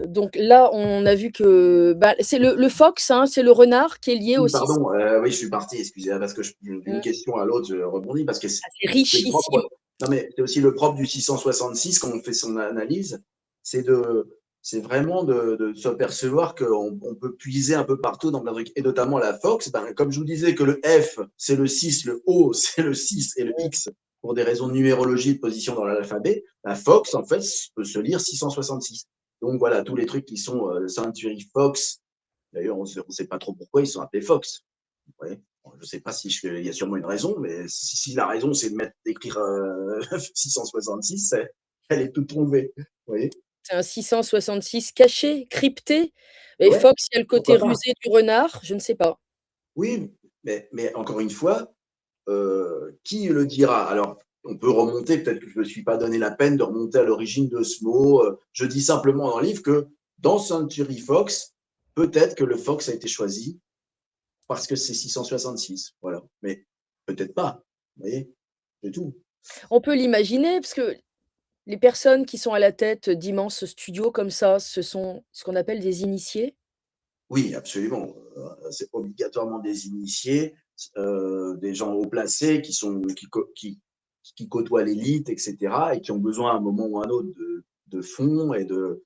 Donc là, on a vu que, bah, c'est le phoque, hein, c'est le renard qui est lié Oui, aussi. pardon, oui, je suis parti, excusez, parce que d'une Mmh. question à l'autre, je rebondis parce que Ah, c'est c'est le richissime. propre. Non, mais c'est aussi le propre du 666 quand on fait son analyse, c'est vraiment de s'apercevoir qu'on peut puiser un peu partout dans plein de trucs, et notamment la Fox. Ben, comme je vous disais que le F, c'est le 6, le O, c'est le 6 et le Mmh. X, pour des raisons de numérologie de position dans l'alphabet, la Fox, en fait, peut se lire 666. Donc voilà, tous les trucs qui sont Century Fox. D'ailleurs, on ne sait pas trop pourquoi ils sont appelés Fox. Ouais. Je ne sais pas si il y a sûrement une raison, mais si la raison c'est d'écrire 666, elle est toute trouvée. Vous voyez. C'est un 666 caché, crypté et Ouais, Fox, il y a le côté pourquoi pas. rusé du renard, je ne sais pas. Oui, mais encore une fois, qui le dira? Alors, on peut remonter, peut-être que je ne me suis pas donné la peine de remonter à l'origine de ce mot. Je dis simplement dans le livre que dans Century Fox, peut-être que le Fox a été choisi parce que c'est 666. Voilà. Mais peut-être pas. Vous voyez, c'est tout. On peut l'imaginer parce que les personnes qui sont à la tête d'immenses studios comme ça, ce sont ce qu'on appelle des initiés. Oui, absolument. C'est obligatoirement des initiés, des gens haut placés qui côtoient l'élite, etc., et qui ont besoin à un moment ou à un autre de fonds et de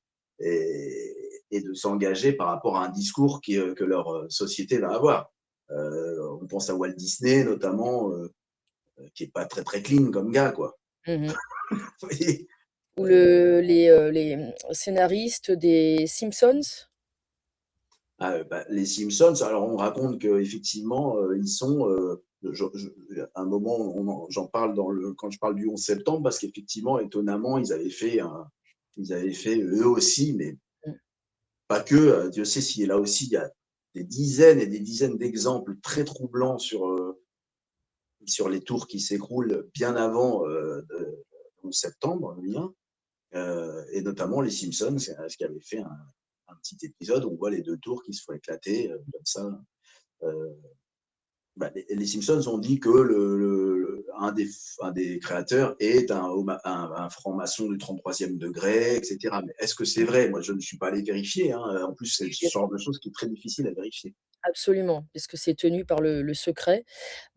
s'engager par rapport à un discours que leur société va avoir. On pense à Walt Disney notamment, qui est pas très très clean comme gars, quoi. Mmh. Vous voyez. Ou Euh, scénaristes des Simpsons. Bah, les Simpsons, alors on raconte qu'effectivement, ils sont. À un moment, j'en parle quand je parle du 11 septembre, parce qu'effectivement, étonnamment, ils avaient fait eux aussi, mais Mmh. pas que. Dieu sait si là aussi, il y a des dizaines et des dizaines d'exemples très troublants sur les tours qui s'écroulent bien avant le 11 septembre, bien. Et notamment les Simpsons, ce qui avait fait un petit épisode où on voit les deux tours qui se font éclater comme ça. Euh, Bah, les Simpsons ont dit que un des créateurs est un franc-maçon du 33e degré, etc. Mais est-ce que c'est vrai? Moi, je ne suis pas allé vérifier, hein. En plus, c'est ce genre de choses qui est très difficile à vérifier. Absolument, parce que c'est tenu par le secret.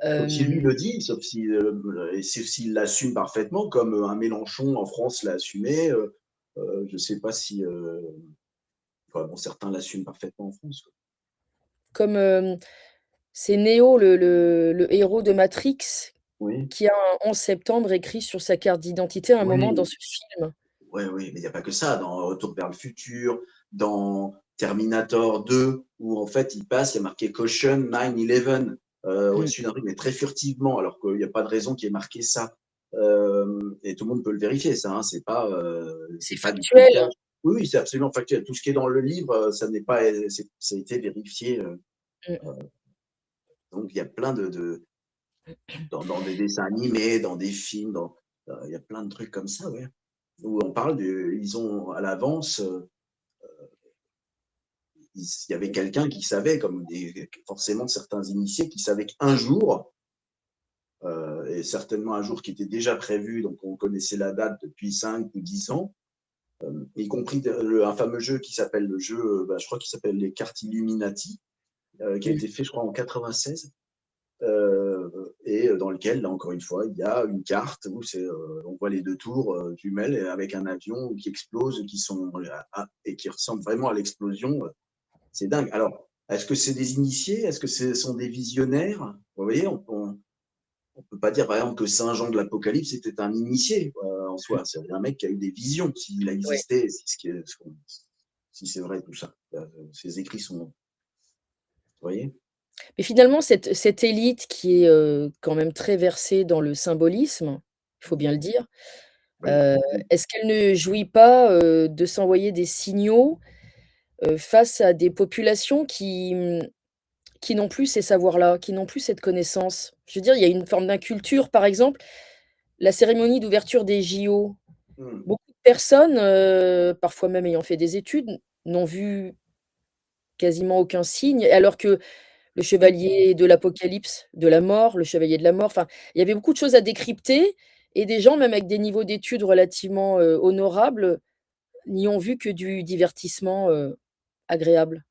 Sauf si lui Hem, le dit, sauf s'il l'assume parfaitement, comme un Mélenchon en France l'a assumé. Je ne sais pas si enfin, bon, certains l'assument parfaitement en France, quoi. comme, c'est Neo, le héros de Matrix, Oui, qui a un 11 septembre écrit sur sa carte d'identité à un moment dans oui, ce film. ouais, oui, mais il n'y a pas que ça. Dans Retour vers le futur, dans Terminator 2, où en fait il passe, il y a marqué Caution 9/11 Mmh. au-dessus d'un truc, mais très furtivement, alors qu'il n'y a pas de raison qu'il y ait marqué ça. Et tout le monde peut le vérifier, ça. Hein, C'est c'est pas du tout le factuel. cas. Oui, oui, c'est absolument factuel. Tout ce qui est dans le livre, ça n'est pas, ça a été vérifié. Mmh mh. Donc il y a plein dans des dessins animés, dans des films, il y a plein de trucs comme ça, ouais. Où on parle ils ont à l'avance. Il y avait quelqu'un qui savait, comme forcément certains initiés, qui savaient qu'un jour, et certainement un jour qui était déjà prévu, donc on connaissait la date depuis 5 ou 10 ans, y compris un fameux jeu qui s'appelle le jeu, bah, je crois qu'il s'appelle les cartes Illuminati, qui a Mmh. été fait, je crois, en 96, et dans lequel, là encore une fois, il y a une carte où on voit les deux tours jumelles avec un avion qui explose, et qui ressemble vraiment à l'explosion. C'est dingue. Alors, est-ce que c'est des initiés? Est-ce que ce sont des visionnaires? Vous voyez, on peut pas dire, par exemple, que Saint Jean de l'Apocalypse était un initié en soi. C'est un mec qui a eu des visions, s'il a Ouais. existé, si c'est vrai tout ça. Ses écrits sont. Vous voyez? Mais finalement, cette élite qui est, quand même très versée dans le symbolisme, il faut bien le dire, Oui. heu, est-ce qu'elle ne jouit pas, de s'envoyer des signaux, face à des populations qui, qui n'ont plus ces savoirs-là, qui n'ont plus cette connaissance? Je veux dire, il y a une forme d'inculture, par exemple, la cérémonie d'ouverture des JO. Mmh. Beaucoup de personnes, parfois même ayant fait des études, n'ont vu quasiment aucun signe, alors que le Mmh. chevalier de l'Apocalypse, de la mort, le chevalier de la mort, enfin, il y avait beaucoup de choses à décrypter et des gens, même avec des niveaux d'études relativement, honorables, n'y ont vu que du divertissement, agréable.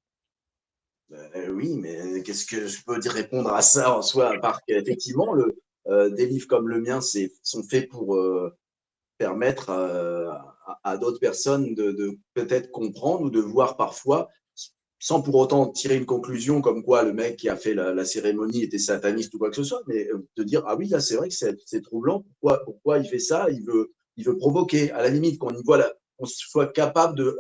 Oui, mais qu'est-ce que je peux dire répondre à ça en soi? À part qu'effectivement, des livres comme le mien, sont faits pour permettre à d'autres personnes de peut-être comprendre ou de voir parfois, sans pour autant tirer une conclusion comme quoi le mec qui a fait la cérémonie était sataniste ou quoi que ce soit, mais de dire, ah oui, là, c'est vrai que c'est troublant. Pourquoi il fait ça? Il veut provoquer. À la limite, qu'on soit capable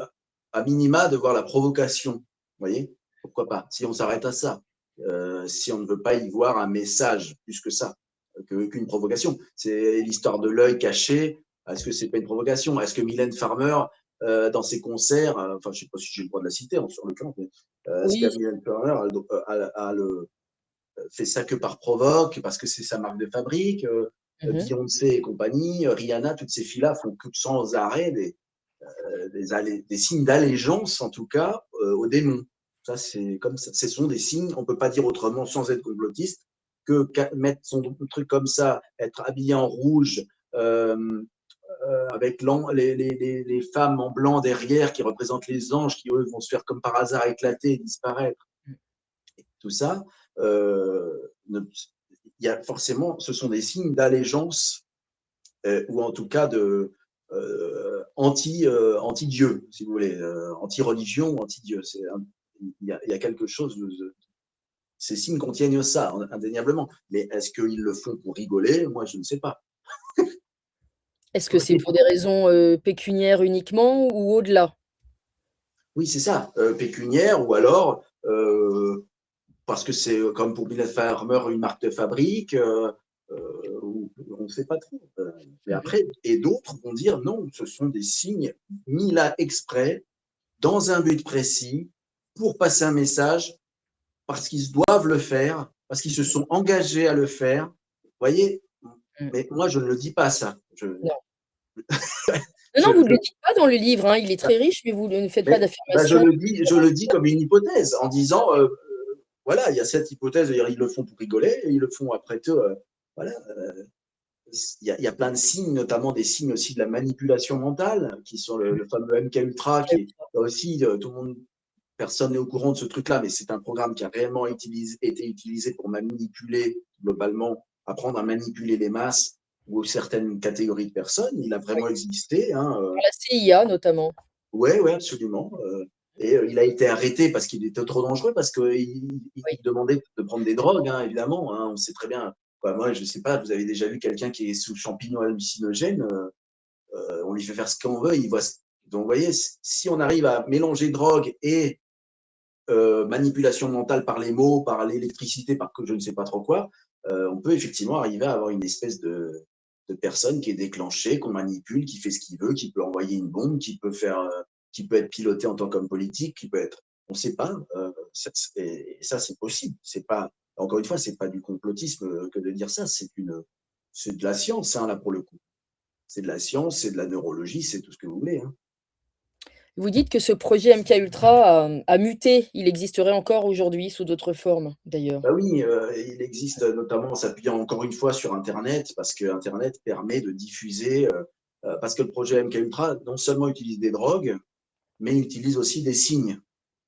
à minima, de voir la provocation. Vous voyez? Pourquoi pas? Si on s'arrête à ça. Si on ne veut pas y voir un message plus que ça, qu'une provocation. C'est l'histoire de l'œil caché. Est-ce que c'est pas une provocation? Est-ce que Mylène Farmer, dans ses concerts, enfin, je sais pas si j'ai le droit de la citer, sur le camp, mais est-ce que Oui. Mylène Farmer fait ça que par provoque, parce que c'est sa marque de fabrique? Mmh. Beyoncé et compagnie, Rihanna, toutes ces filles-là font que sans arrêt des signes d'allégeance, en tout cas, aux démons. Ça, c'est comme ça. Ce sont des signes, on ne peut pas dire autrement sans être complotiste, que mettre son truc comme ça, être habillé en rouge, avec les femmes en blanc derrière qui représentent les anges qui, eux, vont se faire comme par hasard éclater et disparaître. Tout ça, il y a forcément, ce sont des signes d'allégeance ou en tout cas de anti-Dieu, si vous voulez, anti-religion, anti-Dieu. Il y a quelque chose ces signes contiennent ça, indéniablement. Mais est-ce qu'ils le font pour rigoler? Moi, je ne sais pas. Est-ce que c'est pour des raisons, pécuniaires uniquement ou au-delà? Oui, c'est ça, pécuniaire ou alors parce que c'est comme pour Mylène Farmer une marque de fabrique, on ne sait pas trop. Mais Mmh. après, et d'autres vont dire non, ce sont des signes mis là exprès, dans un but précis, pour passer un message, parce qu'ils doivent le faire, parce qu'ils se sont engagés à le faire. Vous voyez? Mmh. Mais moi, je ne le dis pas ça. Non. Non, non, Je, vous ne je, le dites pas dans le livre, hein, il est très riche, mais vous ne faites pas mais, ben, d'affirmation. je le dis comme une hypothèse, en disant, voilà, il y a cette hypothèse, ils le font pour rigoler, et ils le font après tout. Voilà, il y a plein de signes, notamment des signes aussi de la manipulation mentale, qui sont le fameux MK Ultra, qui est là aussi, tout le monde, personne n'est au courant de ce truc-là, mais c'est un programme qui a réellement été utilisé pour manipuler, globalement, apprendre à manipuler les masses ou certaines catégories de personnes. Il a Oui, vraiment existé. Hein, par la CIA notamment. ouais, ouais, absolument. Et il a été arrêté parce qu'il était trop dangereux, parce qu'il Oui. demandait de prendre des drogues, hein, évidemment. Hein, on sait très bien. Quoi, moi, je sais pas, vous avez déjà vu quelqu'un qui est sous champignons hallucinogènes, on lui fait faire ce qu'on veut, il voit. Donc, vous voyez, si on arrive à mélanger drogue et manipulation mentale par les mots, par l'électricité, par que je ne sais pas trop quoi, on peut effectivement arriver à avoir une espèce de personne qui est déclenchée, qu'on manipule, qui fait ce qu'il veut, qui peut envoyer une bombe, qui peut être piloté en tant qu'homme politique, qui peut être, on ne sait pas. Et ça, c'est possible. C'est pas, encore une fois, c'est pas du complotisme que de dire ça. C'est de la science, hein, là pour le coup. C'est de la science, c'est de la neurologie, c'est tout ce que vous voulez. Hein. Vous dites que ce projet MK Ultra a muté, il existerait encore aujourd'hui sous d'autres formes d'ailleurs? Bah oui, il existe notamment en s'appuyant encore une fois sur Internet, parce que Internet permet de diffuser, parce que le projet MK Ultra non seulement utilise des drogues, mais il utilise aussi des signes,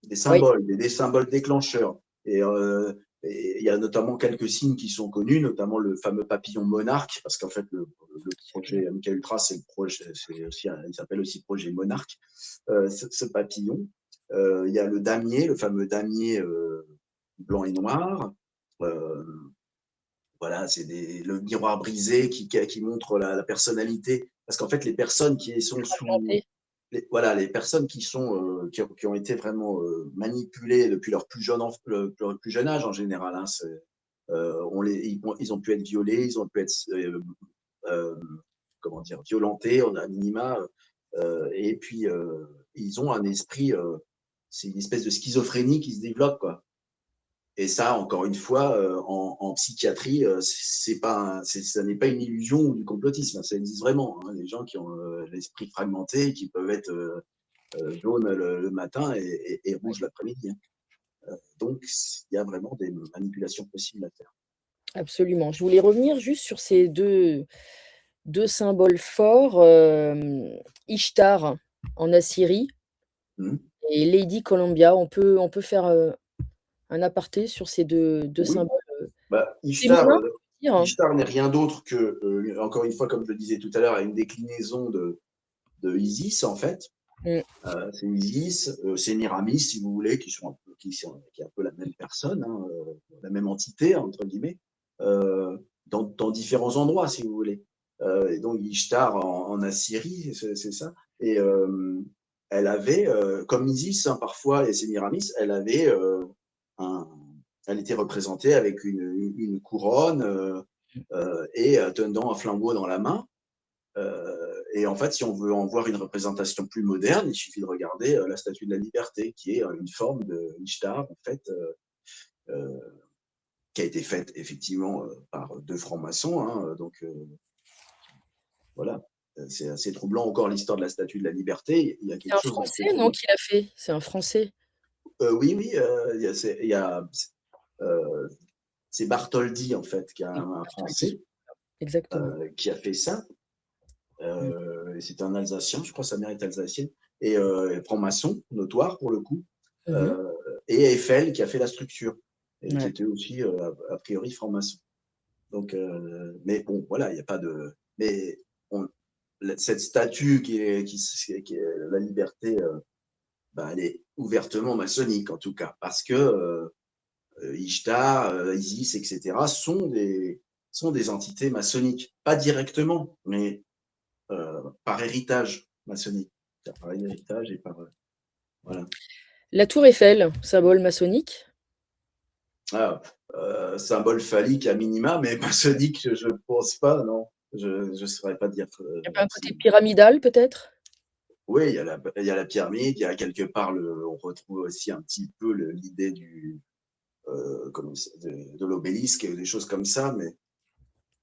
Oui, des symboles déclencheurs. Et il y a notamment quelques signes qui sont connus, notamment le fameux papillon monarque, parce qu'en fait le projet absolument. MK Ultra, c'est le projet, c'est aussi, il s'appelle aussi projet monarque. Ce papillon, il y a le damier, le fameux damier blanc et noir. Euh, voilà, c'est le miroir brisé qui montre la personnalité. Parce qu'en fait, les personnes qui sont sous. Fragmenté. Voilà, les personnes qui ont été vraiment manipulées depuis leur plus jeune âge en général. Hein, ils ont pu être violés, ils ont pu être euh, comment dire, violentés, on a minima. Et puis, ils ont un esprit, c'est une espèce de schizophrénie qui se développe, quoi. Et ça, encore une fois, en psychiatrie, ça n'est pas une illusion ou du complotisme, ça existe vraiment. Hein, les gens qui ont l'esprit fragmenté, qui peuvent être jaunes le matin et rouges l'après-midi. Hein. Donc, il y a vraiment des manipulations possibles à faire. Absolument. Je voulais revenir juste sur ces deux symboles forts, Ishtar en Assyrie Mmh. et Lady Columbia. On peut faire, un aparté sur ces deux Oui, symboles, bah, féminins, on peut dire, hein? Ishtar n'est rien d'autre que, encore une fois, comme je le disais tout à l'heure, une déclinaison de Isis, en fait. Mmh, C'est Isis, c'est Miramis, si vous voulez, qui est un peu la même personne, hein, la même entité, entre guillemets, dans différents endroits, si vous voulez. Et donc Ishtar en Assyrie, c'est ça. Et elle avait, comme Isis, hein, parfois, et Sémiramis, un, elle était représentée avec une couronne et tenant un flambeau dans la main. Et en fait, si on veut en voir une représentation plus moderne, il suffit de regarder la Statue de la Liberté, qui est une forme de Ishtar, en fait, euh, qui a été faite effectivement par deux francs-maçons. Hein, donc voilà, c'est assez troublant encore l'histoire de la Statue de la Liberté. Il y a C'est quelque un chose d'assez Français, non, troublant. qui l'a fait? C'est un Français? Oui, oui, euh, c'est Bartholdi, en fait, qui a Oui, un Bartholdi, Français exactement. qui a fait ça. Mmh, C'est un Alsacien, je crois que sa mère est alsacienne, et franc-maçon, notoire pour le coup, mmh. euh, et Eiffel qui a fait la structure, et qui Ouais. était aussi a priori franc-maçon. Donc, mais bon, voilà, il n'y a pas de. Mais on, cette statue qui est la liberté, bah, elle est ouvertement maçonnique en tout cas, parce que Ishtar, Isis, etc. sont des entités maçonniques, pas directement, mais par héritage maçonnique. Par héritage et par. Voilà. La tour Eiffel, symbole maçonnique? Ah, symbole phallique à minima, mais maçonnique, je ne pense pas, non. Je ne saurais pas dire. Il y a pas un côté pyramidal peut-être? Oui, il y a la pyramide, il y a quelque part, on retrouve aussi un petit peu l'idée de l'obélisque et des choses comme ça, mais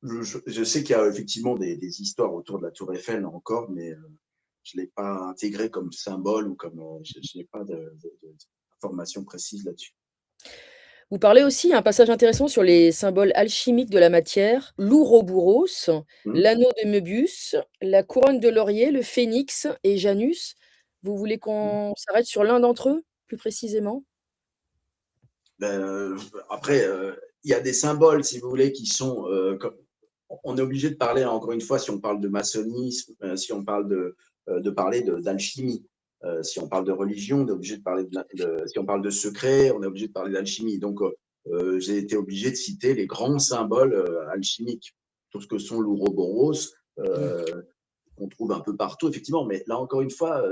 je sais qu'il y a effectivement des histoires autour de la Tour Eiffel encore, mais je ne l'ai pas intégré comme symbole ou comme. Je n'ai pas d'informations précises là-dessus. Vous parlez aussi, un passage intéressant sur les symboles alchimiques de la matière, l'ouroboros, Hmm. l'anneau de Möbius, la couronne de laurier, le phénix et Janus. Vous voulez qu'on s'arrête sur l'un d'entre eux, plus précisément? Ben, après, il y a des symboles, si vous voulez, qui sont. On est obligé de parler, encore une fois, si on parle de maçonnisme, si on parle de parler d'alchimie. Si on parle de religion, on est obligé de parler si on parle de secret, on est obligé de parler d'alchimie. Donc, j'ai été obligé de citer les grands symboles alchimiques, tout ce que sont l'ouroboros, Mmh. qu'on trouve un peu partout, effectivement. Mais là, encore une fois,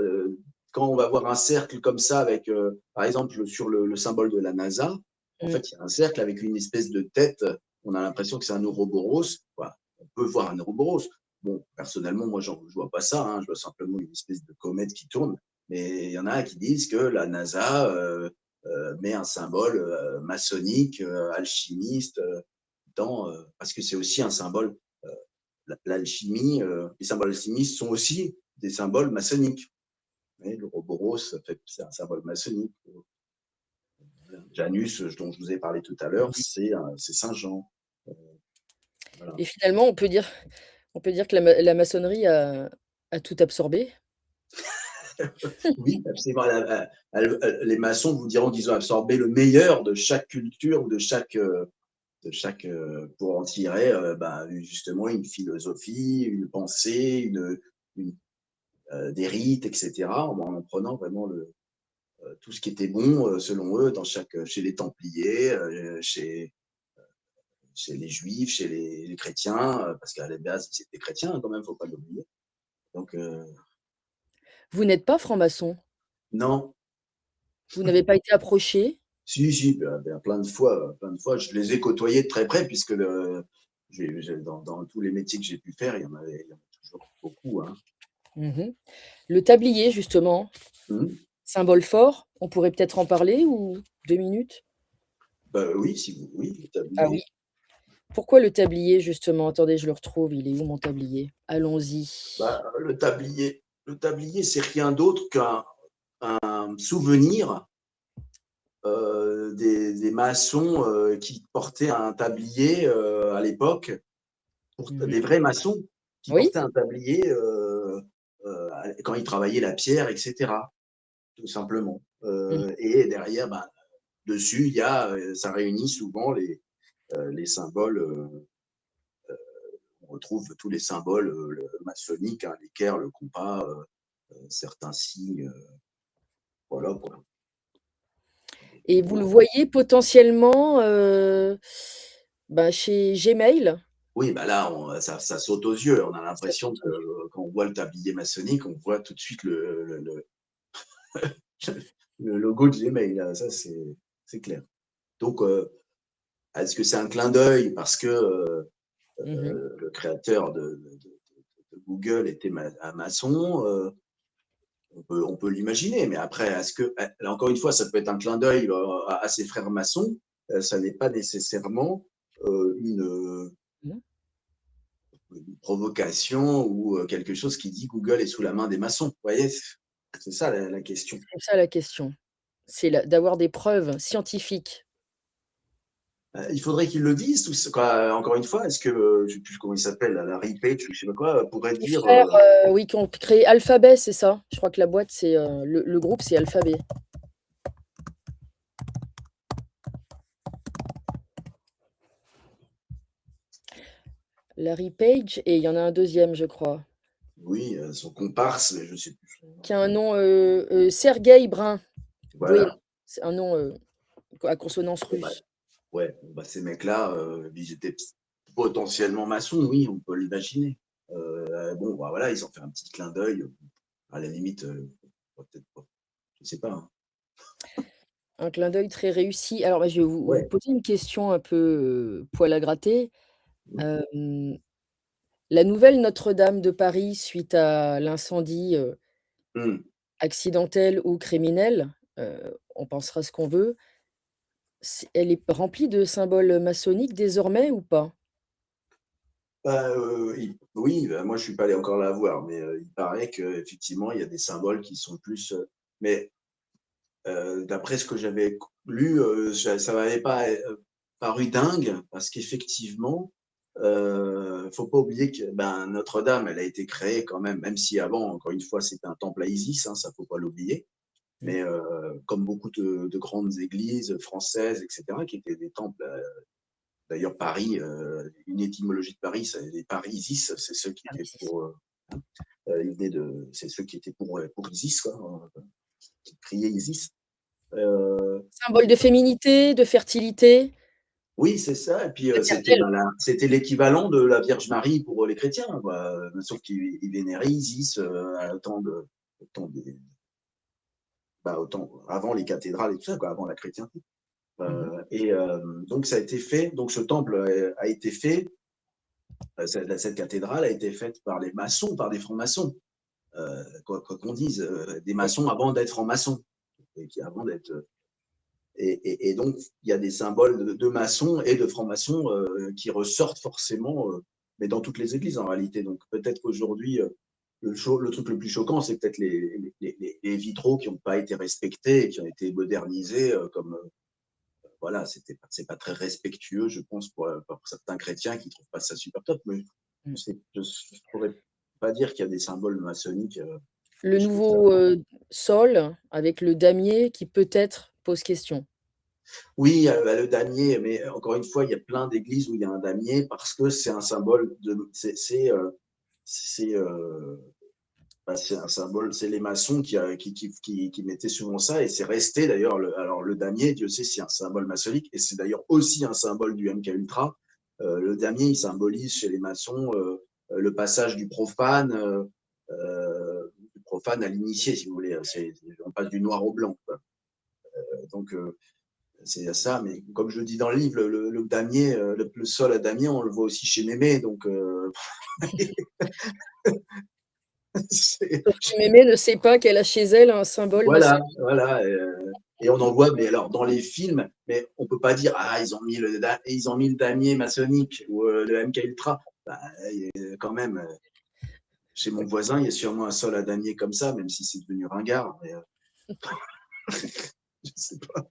quand on va voir un cercle comme ça, avec, par exemple, sur le symbole de la NASA, en Mmh. fait, il y a un cercle avec une espèce de tête. On a l'impression que c'est un ouroboros. Voilà. On peut voir un ouroboros. Bon, personnellement, moi, je ne vois pas ça. Hein. Je vois simplement une espèce de comète qui tourne. Mais il y en a qui disent que la NASA met un symbole maçonnique, alchimiste, parce que c'est aussi un symbole. Euh, L'alchimie, les symboles alchimistes sont aussi des symboles maçonniques. L'ouroboros, c'est un symbole maçonnique. Janus, dont je vous ai parlé tout à l'heure, Mmh. c'est Saint Jean. Euh, voilà. Et finalement, on peut dire que la maçonnerie a tout absorbé? Oui, absolument. Les maçons vous diront qu'ils ont absorbé le meilleur de chaque culture, pour en tirer bah, justement une philosophie, une pensée, une, des rites, etc. En prenant vraiment tout ce qui était bon selon eux chez les Templiers, chez les Juifs, chez les chrétiens, parce qu'à la base ils étaient chrétiens quand même, faut pas l'oublier. Donc Vous n'êtes pas franc-maçon? non, Vous n'avez pas été approché? si, ben, plein de fois, je les ai côtoyés de très près puisque dans tous les métiers que j'ai pu faire, il y en a toujours beaucoup. Hein. Mmh. Le tablier justement, Mmh. symbole fort, on pourrait peut-être en parler ou 2 minutes? Bah, oui, si vous oui, le Ah oui. tablier. Pourquoi le tablier justement? Attendez, je le retrouve, il est où mon tablier? Allons-y. Bah, le tablier, c'est rien d'autre qu'un souvenir des maçons qui portaient un tablier à l'époque, Mmh. des vrais maçons qui Oui? portaient un tablier quand ils travaillaient la pierre, etc. Tout simplement. Mmh. Et derrière, ben, dessus, il y a, ça réunit souvent les symboles. On retrouve tous les symboles maçonniques, hein, l'équerre, le compas, certains signes, voilà quoi. Et vous le voyez potentiellement, bah, chez Gmail? Oui, bah là, ça saute aux yeux. On a Ça l'impression saute que aux yeux. quand on voit le tablier maçonnique, on voit tout de suite le logo de Gmail. Là. Ça, c'est clair. Donc, est-ce que c'est un clin d'œil parce que Mmh. le créateur de Google était un maçon? On peut l'imaginer, mais après, est-ce que, là encore une fois, ça peut être un clin d'œil à ses frères maçons, ça n'est pas nécessairement Mmh. une provocation ou quelque chose qui dit Google est sous la main des maçons. Vous voyez, c'est ça la question. C'est ça la question. C'est la d'avoir des preuves scientifiques. Il faudrait qu'ils le disent, quoi. Encore une fois, est-ce que, je ne sais plus comment il s'appelle, Larry Page ou je sais pas quoi, pourrait Les dire frères, oui, qui ont créé Alphabet, c'est ça? Je crois que la boîte, c'est, le groupe, c'est Alphabet. Larry Page et il y en a un deuxième, je crois, oui, son comparse, mais je ne sais plus son qui a un nom. nom, Sergueï Brin. Oui, Voilà. c'est un nom, à consonance Bon, bah, russe. ouais, bon, bah, ces mecs-là, ils étaient potentiellement maçons, oui, on peut l'imaginer. Bon, bah, voilà, ils ont fait un petit clin d'œil. À la limite, peut-être pas. Je sais pas. Hein. Un clin d'œil très réussi. Alors, bah, je vais vous Ouais. poser une question un peu, poil à gratter. Mmh. Hem, la nouvelle Notre-Dame de Paris suite à l'incendie, Mmh. accidentel ou criminel, on pensera ce qu'on veut, elle est remplie de symboles maçonniques désormais ou pas? Bah, oui, bah, moi je suis pas allé encore la voir, mais il paraît qu'effectivement il y a des symboles qui sont plus, mais d'après ce que j'avais lu, ça m'avait pas, paru dingue parce qu'effectivement, faut pas oublier que, ben, Notre-Dame, elle a été créée quand même, même si avant, encore une fois, c'était un temple à Isis, hein, ça faut pas l'oublier. Mmh. Mais comme beaucoup de grandes églises françaises, et cetera, qui étaient des temples, d'ailleurs Paris, une étymologie de Paris, c'est les Paris-Isis, c'est ceux qui Ah étaient oui. pour, ils venaient c'est ceux qui étaient pour Isis, quoi, qui priaient Isis. Symbole de féminité, de fertilité, Oui, c'est ça. Et puis c'était maternelle. ben, c'était l'équivalent de la Vierge Marie pour les chrétiens, quoi. Sauf qu'ils vénéraient Isis autant des, bah, autant avant les cathédrales et tout ça, quoi, avant la chrétienté. Mmh. Et donc ça a été fait. Donc ce temple a été fait. Cette cathédrale a été faite par les maçons, par des francs-maçons. Quoi qu'on dise, des Oui. maçons avant d'être francs-maçons. Avant d'être et donc il y a des symboles de maçons et de francs-maçons qui ressortent forcément, mais dans toutes les églises en réalité. Donc peut-être qu'aujourd'hui, le truc le plus choquant, c'est peut-être les vitraux qui n'ont pas été respectés et qui ont été modernisés comme voilà, c'est pas très respectueux, je pense, pour certains chrétiens qui trouvent pas ça super top. Mais Mmh. je pourrais pas dire qu'il y a des symboles maçonniques Le que je trouve ça. nouveau, sol avec le damier qui peut-être pose question. Oui, bah, le damier, mais encore une fois, il y a plein d'églises où il y a un damier parce que c'est un symbole c'est, bah, c'est un symbole, c'est les maçons qui mettaient souvent ça et c'est resté d'ailleurs. Alors le damier, Dieu sait, c'est un symbole maçonnique et c'est d'ailleurs aussi un symbole du MK Ultra. Le damier, il symbolise chez les maçons le passage du profane à l'initié, si vous voulez. On passe du noir au blanc. Quoi. Donc c'est ça, mais comme je le dis dans le livre, le damier, le sol à damier, on le voit aussi chez Mémé, donc Sauf que Mémé ne sait pas qu'elle a chez elle un symbole voilà, maçonnique. voilà. Et on en voit, mais alors dans les films, mais on peut pas dire ah ils ont mis le damier maçonnique ou le MK Ultra. Bah, quand même, chez mon voisin, il y a sûrement un sol à damier comme ça, même si c'est devenu ringard. Mais, je sais pas.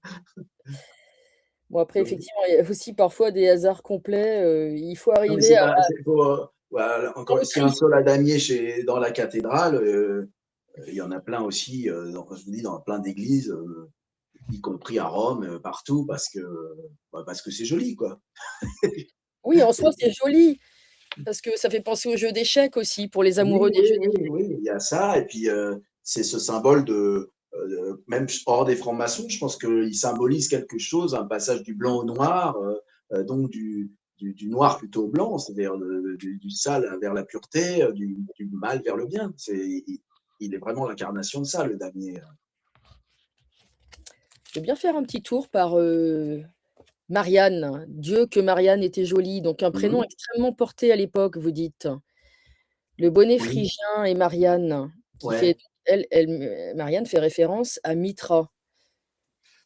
Bon après effectivement, il y a aussi parfois des hasards complets, il faut Non, mais arriver c'est à pas, c'est pour, voilà, faire encore, le s'il y a un tri. sol à damier dans la cathédrale, il y en a plein aussi, je vous dis, dans plein d'églises, y compris à Rome, partout, parce que c'est joli, quoi. Oui, en soi, c'est joli parce que ça fait penser aux jeux d'échecs aussi, pour les Oui, amoureux des oui, jeux oui, d'échecs. oui, il y a ça. Et puis, c'est ce symbole même hors des francs-maçons, je pense qu'il symbolise quelque chose, un passage du blanc au noir, donc du noir plutôt au blanc, c'est-à-dire du sale vers la pureté, du mal vers le bien. Il est vraiment l'incarnation de ça, le damier. Je veux bien faire un petit tour par, Marianne. Dieu que Marianne était jolie, donc un prénom Mhm. extrêmement porté à l'époque, vous dites. Le bonnet Oui, phrygien et Marianne, qui fait ouais. Marianne fait référence à Mitra.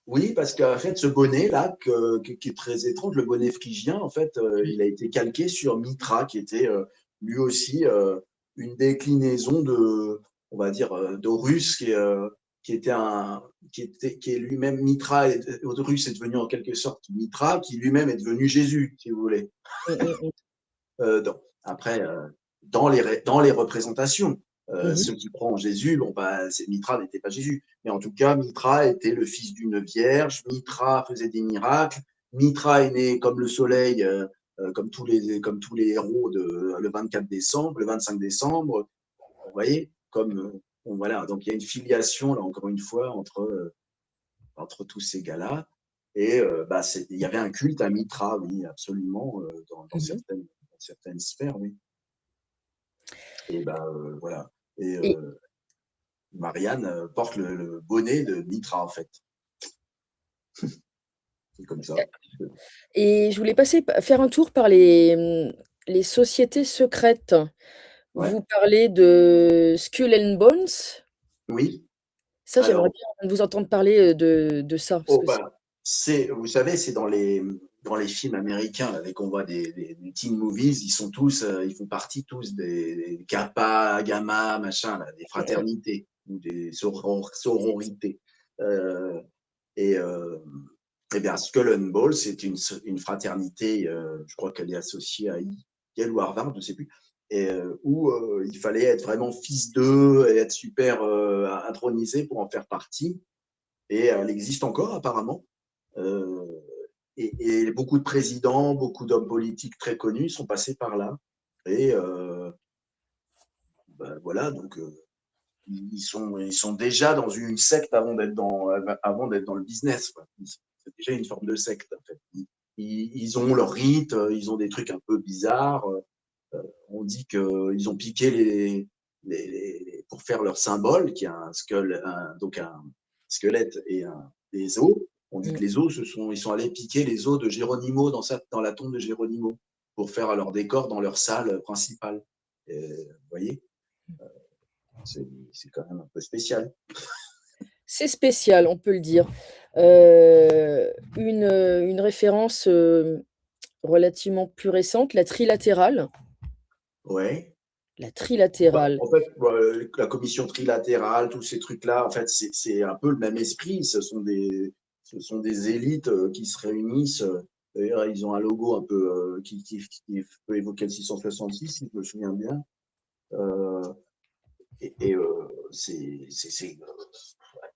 Oui, parce qu'en fait, ce bonnet-là, qui est très étrange, le bonnet phrygien, en fait, il a été calqué sur Mitra, qui était lui aussi une déclinaison on va dire, d'Horus, qui est lui-même Mitra, Horus est devenu en quelque sorte Mitra, qui lui-même est devenu Jésus, si vous voulez. Mmh mh, mmh. Après, dans les représentations, Mmh. ceux qui croient en Jésus, bon, bah, Mitra n'était pas Jésus. Mais en tout cas, Mitra était le fils d'une vierge. Mitra faisait des miracles. Mitra est né comme le soleil, comme tous les héros le 24 décembre, le 25 décembre. Vous voyez, bon, voilà. Donc il y a une filiation, là, encore une fois, entre tous ces gars-là. Et bah, il y avait un culte à Mitra, oui, absolument, dans Mmh. certaines sphères, oui. Et ben voilà. Et Et Marianne porte le bonnet de Mitra, en fait. C'est comme ça. et je voulais faire un tour par les sociétés secrètes. Ouais. Vous parlez de Skull and Bones. Oui. Ça, j'aimerais Alors, bien vous entendre parler, de ça, parce oh, que bah, vous savez, c'est dans les films américains, là, dès qu'on voit des teen movies, ils font partie tous des Kappa, Gamma, machin, là, des mmh fraternités ou des sororités. Euh, et, euh, Eh bien, Skull and Ball, c'est une fraternité, je crois qu'elle est associée à Yale ou Harvard, je ne sais plus, et, où il fallait être vraiment fils d'eux et être super intronisé pour en faire partie. Et elle existe encore apparemment. Euh, et beaucoup de présidents, beaucoup d'hommes politiques très connus sont passés par là. Et ben, voilà, donc ils sont déjà dans une secte avant d'être dans le business, quoi. C'est déjà une forme de secte, en fait. Ils ont leurs rites, ils ont des trucs un peu bizarres. On dit qu'ils ont piqué pour faire leur symbole, qui est donc un squelette et des os. On dit mh. que les os, ils sont allés piquer les os de Geronimo dans la tombe de Geronimo pour faire leur décor dans leur salle principale. Vous voyez, c'est quand même un peu spécial. C'est spécial, on peut le dire. Une référence, relativement plus récente, la trilatérale. Ouais. La Bah, trilatérale. en fait, la commission trilatérale, tous ces trucs-là, en fait, c'est un peu le même esprit. Ce sont des élites qui se réunissent. D'ailleurs, ils ont un logo un peu qui peut évoquer le 666, si je me souviens bien. Euh, et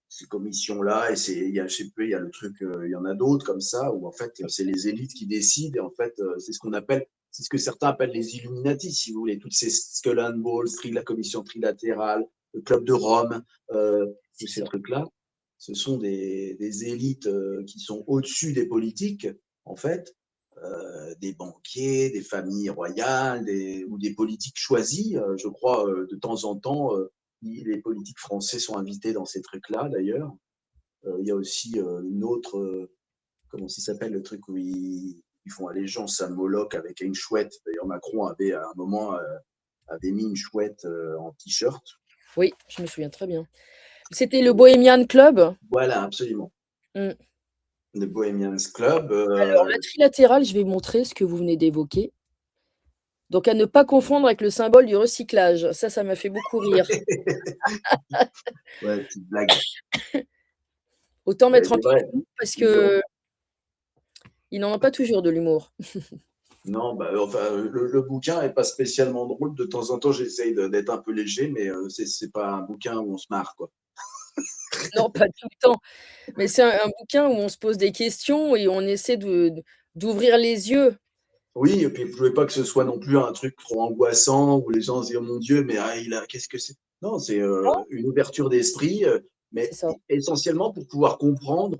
ces commissions-là, je sais plus, il y a le truc, il y en a d'autres comme ça, où en fait, c'est les élites qui décident, et en fait, c'est ce que certains appellent les Illuminati, si vous voulez, toutes ces Skull and Bones, la commission trilatérale, le club de Rome, tous C'est ces ça. trucs-là, ce sont des élites qui sont au-dessus des politiques, en fait, des banquiers, des familles royales, ou des politiques choisis. Je crois, de temps en temps, les politiques français sont invités dans ces trucs-là, d'ailleurs. Il y a aussi une autre, comment ça s'appelle le truc où ils font allégeance à Moloch avec une chouette. D'ailleurs, Macron avait à un moment avait mis une chouette en t-shirt. Oui, je me souviens très bien. C'était le Bohemian Club? Voilà, absolument. Mmh. The Bohemians Club. Alors la trilatérale, je vais montrer ce que vous venez d'évoquer. Donc à ne pas confondre avec le symbole du recyclage. Ça m'a fait beaucoup rire. Ouais, petite blague. Autant Mais mettre en c'est pied vrai. l'humour parce Ils ont qu'ils n'en ont pas toujours de l'humour. non, bah, enfin, le bouquin est pas spécialement drôle. De temps en temps, j'essaye d'être un peu léger, mais c'est pas un bouquin où on se marre, quoi. Non, pas tout le temps, mais c'est un bouquin où on se pose des questions et on essaie d'ouvrir les yeux. Oui, et puis vous voulez pas que ce soit non plus un truc trop angoissant où les gens se disent: «Oh mon Dieu, mais ah, qu'est-ce que c'est?» Non, c'est Non, une ouverture d'esprit, c'est mais ça. essentiellement pour pouvoir comprendre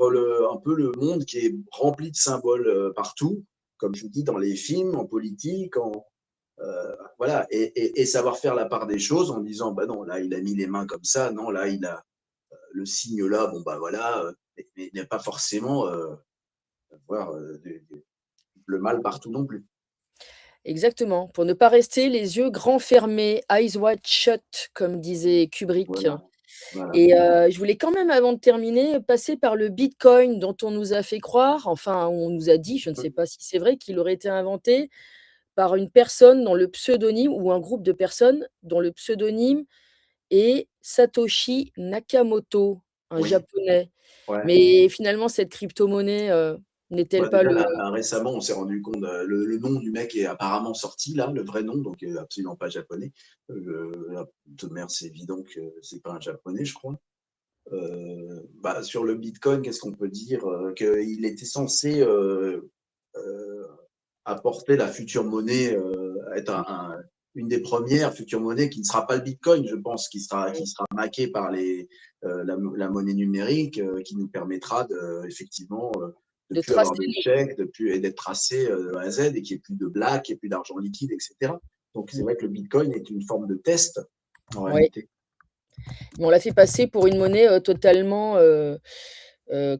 un peu le monde qui est rempli de symboles partout, comme je vous dis, dans les films, en politique, voilà, et savoir faire la part des choses en disant: bah non, là, il a mis les mains comme ça, non, là, il a le signe là, bon, bah voilà, mais il n'y a pas forcément voir le mal partout non plus. Exactement, pour ne pas rester les yeux grands fermés, eyes wide shut, comme disait Kubrick. Voilà, voilà. Et je voulais quand même, avant de terminer, passer par le bitcoin dont on nous a fait croire, enfin, on nous a dit, je ne sais pas si c'est vrai, qu'il aurait été inventé par une personne dont le pseudonyme ou un groupe de personnes dont le pseudonyme est Satoshi Nakamoto, un Oui, japonais. ouais. Mais finalement, cette crypto-monnaie, n'est-elle Bah pas déjà, le récemment, on s'est rendu compte, le nom du mec est apparemment sorti là, le vrai nom, donc absolument pas japonais. De toute manière, c'est évident que c'est pas un japonais, je crois. Bah, sur le Bitcoin, qu'est-ce qu'on peut dire? Qu'il était censé apporter la future monnaie, être une des premières futures monnaies qui ne sera pas le Bitcoin, je pense, qui sera maquée par la monnaie numérique, qui nous permettra effectivement de de plus avoir tracer de les chèques, de plus et d'être tracé de A à Z et qu'il n'y ait plus de black, qu'il n'y ait plus d'argent liquide, etc. Donc c'est mmh, vrai que le Bitcoin est une forme de test en ouais, réalité. mais on l'a fait passer pour une monnaie, totalement,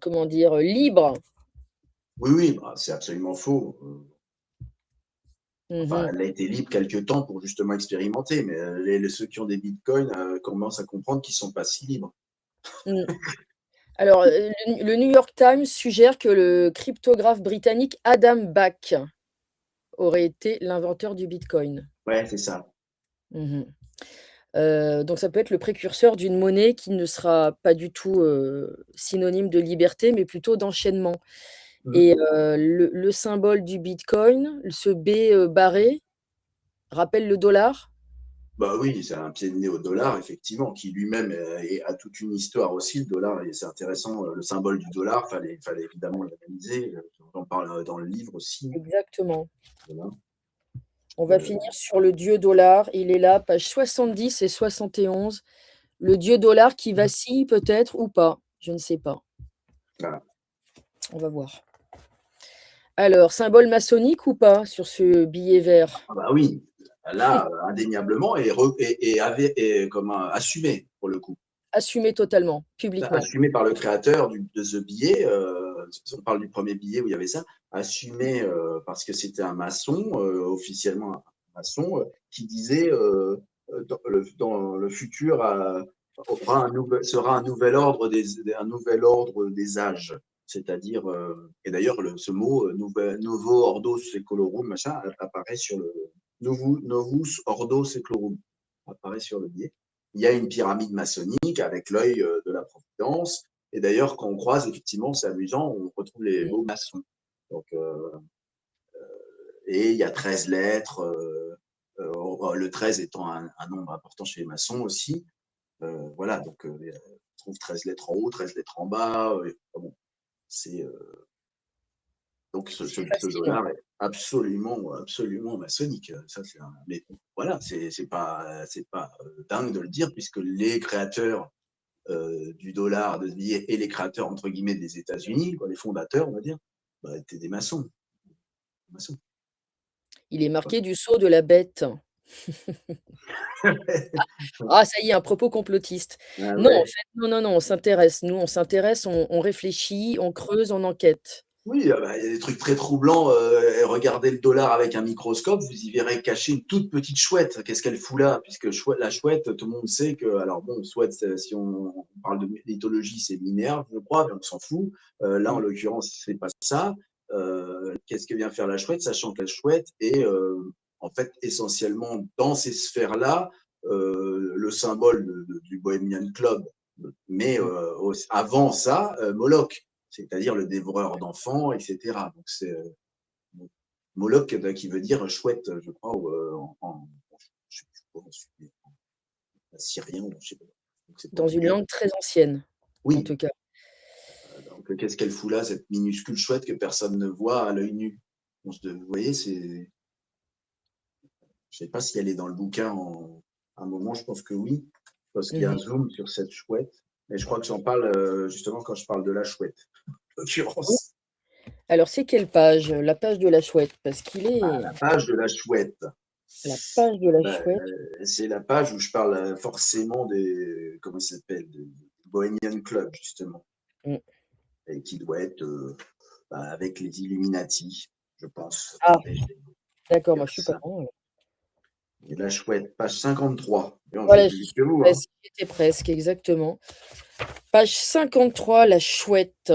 comment dire? Libre. Oui, oui, bah, c'est absolument faux. Mmh Enfin, mh. elle a été libre quelques temps pour justement expérimenter, mais ceux qui ont des bitcoins commencent à comprendre qu'ils ne sont pas si libres. Mmh. Alors, le New York Times suggère que le cryptographe britannique Adam Back aurait été l'inventeur du bitcoin. Ouais, c'est ça. Mmh mh. Donc ça peut être le précurseur d'une monnaie qui ne sera pas du tout, synonyme de liberté, mais plutôt d'enchaînement. Mmh. Et le symbole du bitcoin, ce B, barré, rappelle le dollar? Bah oui, c'est un pied de nez au dollar, effectivement, qui lui-même a toute une histoire aussi, le dollar, et c'est intéressant, le symbole du dollar, fallait évidemment l'analyser, on en parle dans le livre aussi. Exactement. Voilà. On va finir Euh, sur le dieu dollar. Il est là, page 70 et 71. Le dieu dollar qui vacille peut-être ou pas, je ne sais pas. voilà. On va voir. Alors, symbole maçonnique ou pas sur ce billet vert? Ah bah oui, là, indéniablement, et comment, assumé pour le coup. Assumé totalement, publiquement. Assumé par le créateur de ce billet, si on parle du premier billet où il y avait ça, assumé parce que c'était un maçon, officiellement un maçon, qui disait dans le futur sera un nouvel ordre des âges. C'est-à-dire, et d'ailleurs, ce mot, Novo Ordo Seclorum, machin, apparaît sur le Novus Ordo Seclorum, apparaît sur le billet. Il y a une pyramide maçonnique avec l'œil de la Providence. Et d'ailleurs, quand on croise, effectivement, c'est amusant, on retrouve les Mmh. mots maçons. Donc, et il y a 13 lettres, le 13 étant un nombre important chez les maçons aussi. Voilà, donc on trouve 13 lettres en haut, 13 lettres en bas. Bon, c'est, donc C'est ce fascinant. dollar est absolument, absolument maçonnique. Ça, mais voilà, c'est pas dingue de le dire, puisque les créateurs du dollar, de ce billet, et les créateurs, entre guillemets, des États-Unis, les fondateurs, on va dire, bah, étaient des maçons. Maçons. Il est marqué du sceau de la bête. Ah ça y est, un propos complotiste. Ah Non, en ouais. fait, non, non, non, on s'intéresse. Nous, on s'intéresse, on réfléchit, on creuse, on enquête. Oui, bah, il y a des trucs très troublants. Et regardez le dollar avec un microscope, vous y verrez cacher une toute petite chouette. Qu'est-ce qu'elle fout là? Puisque la chouette, tout le monde sait que, alors bon, soit si on parle de mythologie, c'est Minerve, je crois, mais on s'en fout. Là, en Mmh. l'occurrence, c'est pas ça. Qu'est-ce que vient faire la chouette? Sachant que la chouette est en fait essentiellement dans ces sphères-là le symbole du Bohemian Club. Mais Mmh. avant ça, Moloch, c'est-à-dire le dévoreur d'enfants, etc. Donc c'est Moloch qui veut dire chouette, je crois, je sais plus comment c'est, en syrien, je sais pas. Donc c'est Dans une portugais. langue très ancienne, en Oui, tout cas. donc qu'est-ce qu'elle fout là, cette minuscule chouette que personne ne voit à l'œil nu? Vous voyez, c'est, je sais pas si elle est dans le bouquin à un moment, je pense que oui, parce qu'il y a Mmh. un zoom sur cette chouette. Mais je crois que j'en parle justement quand je parle de la chouette, en Oui. l'occurrence. Alors c'est quelle page? La page de la chouette? Parce qu'il Bah, est la page de la chouette. la page de la Bah, chouette. c'est la page où je parle forcément des, comment ça s'appelle, du Bohemian Club, justement, Mmh. et qui doit être bah, avec les Illuminati, je pense. Ah, Attendez, je vais vous d'accord, moi dire je suis pas ça. loin. Et la chouette, page 53. Non, j'ai Voilà, plus j'y vite suis que vous, hein. presque, j'y étais presque, exactement. Page 53, la chouette.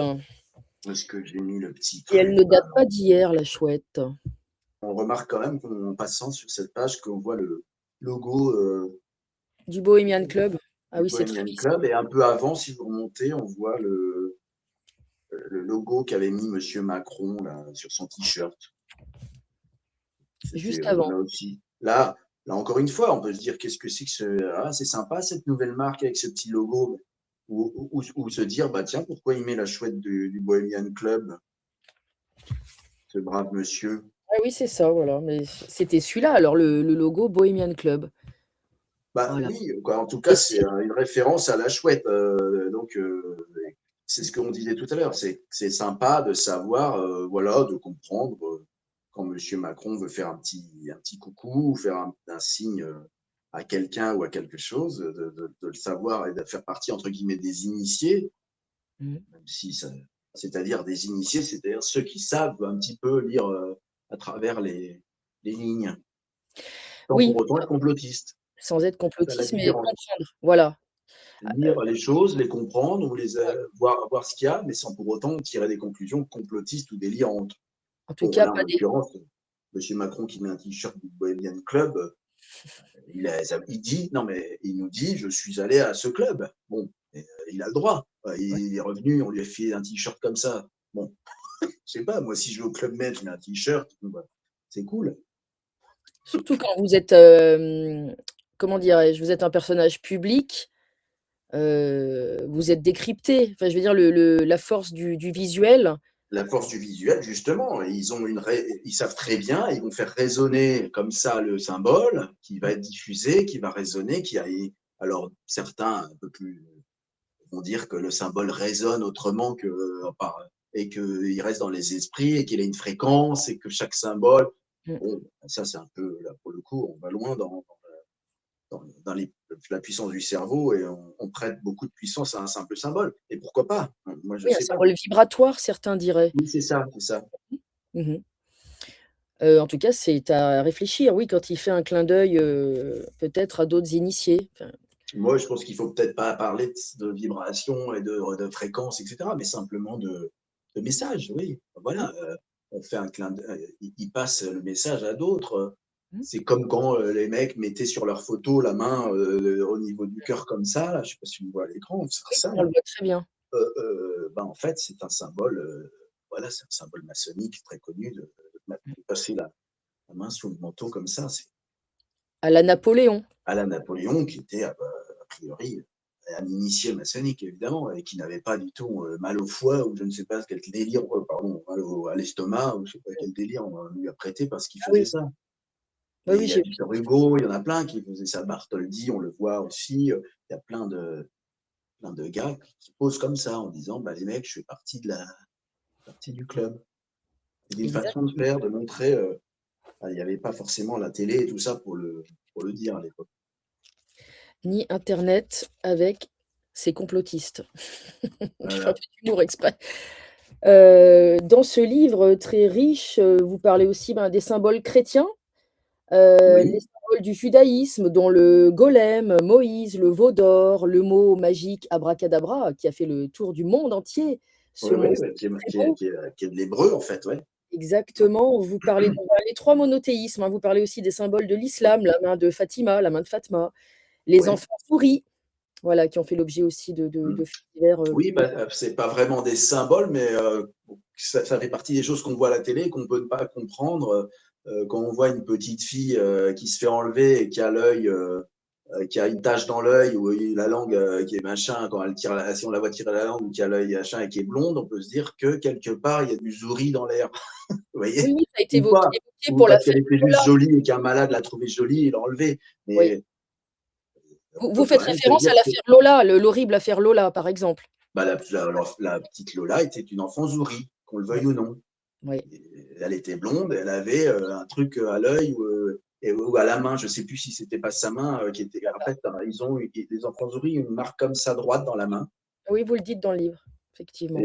Où est-ce que j'ai mis le petit Et elle truc ne là? date pas d'hier, la chouette. On remarque quand même qu'en passant sur cette page qu'on voit le logo Du Bohemian Club. Ah du oui, c'est très Bohemian bizarre. Club. Et un peu avant, si vous remontez, on voit le logo qu'avait mis Monsieur Macron là, sur son t-shirt. C'était Juste avant. là aussi. Là, encore une fois, on peut se dire qu'est-ce que c'est que ce. Ah, c'est sympa cette nouvelle marque avec ce petit logo. Ou se dire, bah tiens, pourquoi il met la chouette du Bohemian Club, ce brave monsieur? Ah oui, c'est ça, voilà. Mais c'était celui-là, alors le logo Bohemian Club. Bah Voilà. oui, quoi, en tout cas, Et c'est c'est une référence à la chouette. Donc, c'est ce qu'on disait tout à l'heure. C'est sympa de savoir, voilà, de comprendre quand Monsieur Macron veut faire un petit coucou, ou faire un signe à quelqu'un ou à quelque chose, de le savoir et de faire partie, entre guillemets, des initiés, mmh. même si ça, c'est-à-dire des initiés, c'est-à-dire ceux qui savent un petit peu lire à travers les lignes, sans pour Oui, autant être complotistes. sans être C'est ça la complotiste, mais différence. comprendre. Voilà. Ah, Lire les choses, les comprendre, ou ouais. voir ce qu'il y a, mais sans pour autant tirer des conclusions complotistes ou délirantes. En tout Bon, cas, là, en pas des l'occurrence, M. Macron qui met un t-shirt du Bohemian Club, il dit, non mais il nous dit, je suis allé à ce club. Bon, il a le droit. ouais. Il est revenu, on lui a fait un t-shirt comme ça. Bon, je sais pas, moi si je vais au Club Med, je mets un t-shirt, bon, c'est cool. Surtout quand vous êtes, comment dirais-je? Vous êtes un personnage public, vous êtes décrypté. Enfin, je veux dire la force du visuel. La force du visuel, justement, ils savent très bien, ils vont faire résonner comme ça le symbole qui va Mmh, être diffusé, qui va résonner, alors certains un peu plus vont dire que le symbole résonne autrement et qu'il reste dans les esprits et qu'il a une fréquence et que chaque symbole, mmh. bon, ça c'est un peu, là pour le coup, on va loin dans la puissance du cerveau et on prête beaucoup de puissance à un simple symbole. Et pourquoi pas? Moi je Oui, un sais pas. symbole vibratoire, certains diraient. Oui, c'est ça, c'est ça. Mmh mh. En tout cas, c'est à réfléchir, oui, quand il fait un clin d'œil, peut-être à d'autres initiés. Enfin, Moi, je pense qu'il faut peut-être pas parler de vibration et de fréquence, etc., mais simplement de message, oui. mmh, Voilà, on fait un clin d'œil, ils passent le message à d'autres. mmh. C'est comme quand les mecs mettaient sur leur photo la main au niveau du cœur comme ça, là, je sais pas si on voit à l'écran, c'est Oui, ça, on là. le voit très bien. Ben, en fait, c'est un symbole, voilà, c'est un symbole maçonnique très connu de passer la main sous le manteau comme ça. C'est À la Napoléon. Alain Napoléon, qui était a priori un initié maçonnique, évidemment, et qui n'avait pas du tout mal au foie, ou je ne sais pas quel délire, pardon, à l'estomac, ou je ne sais pas quel délire on lui a prêté parce qu'il Ah faisait oui, ça. oui, Mais oui, il y a j'ai Victor Hugo, il y en a plein qui faisaient ça. Bartholdi, on le voit aussi. Il y a plein de gars qui posent comme ça en disant bah, les mecs, je fais partie du club. C'est une façon de exactement. faire, de montrer. Il n'y avait pas forcément la télé et tout ça pour le dire à l'époque. Ni internet avec ses complotistes. Je fais un Voilà. peu d'humour exprès. Dans ce livre très riche, vous parlez aussi, ben, des symboles chrétiens, les Oui, symboles du judaïsme, dont le golem, Moïse, le veau d'or, le mot magique abracadabra, qui a fait le tour du monde entier. Ce oui, mot, oui, c'est ouais, qui est, très qui est- beau. qui est- qui est de l'hébreu, en fait, ouais. Exactement. Vous parlez de bah, les 3 monothéismes, hein, vous parlez aussi des symboles de l'islam, la main de Fatima, la main de Fatma, les Ouais. enfants souris, voilà, qui ont fait l'objet aussi de faits divers, Oui, bah, c'est pas vraiment des symboles, mais ça fait partie des choses qu'on voit à la télé, qu'on ne peut pas comprendre. Quand on voit une petite fille qui se fait enlever et qui a l'œil, qui a une tache dans l'œil ou la langue qui est machin, quand elle tire, si on la voit tirer la langue ou qui a l'œil machin et qui est blonde, on peut se dire que quelque part il y a du zouri dans l'air. Vous oui, voyez? oui, ça a été Ou pas. évoqué Ou pour parce l'affaire qu'elle était Lola. juste jolie et qu'un malade l'a trouvée jolie et l'a enlevée. Oui. Mais on Vous peut faites quand même se référence à dire que l'affaire Lola, l'horrible affaire Lola, par exemple? bah, la petite Lola était une enfant zouri, qu'on le Oui, veuille ou non. oui. Elle était blonde, elle avait un truc à l'œil ou à la main, je ne sais plus si c'était pas sa main qui était. En fait, ils ont les enfants souris une marque comme ça droite dans la main, Oui, vous le dites dans le livre, effectivement.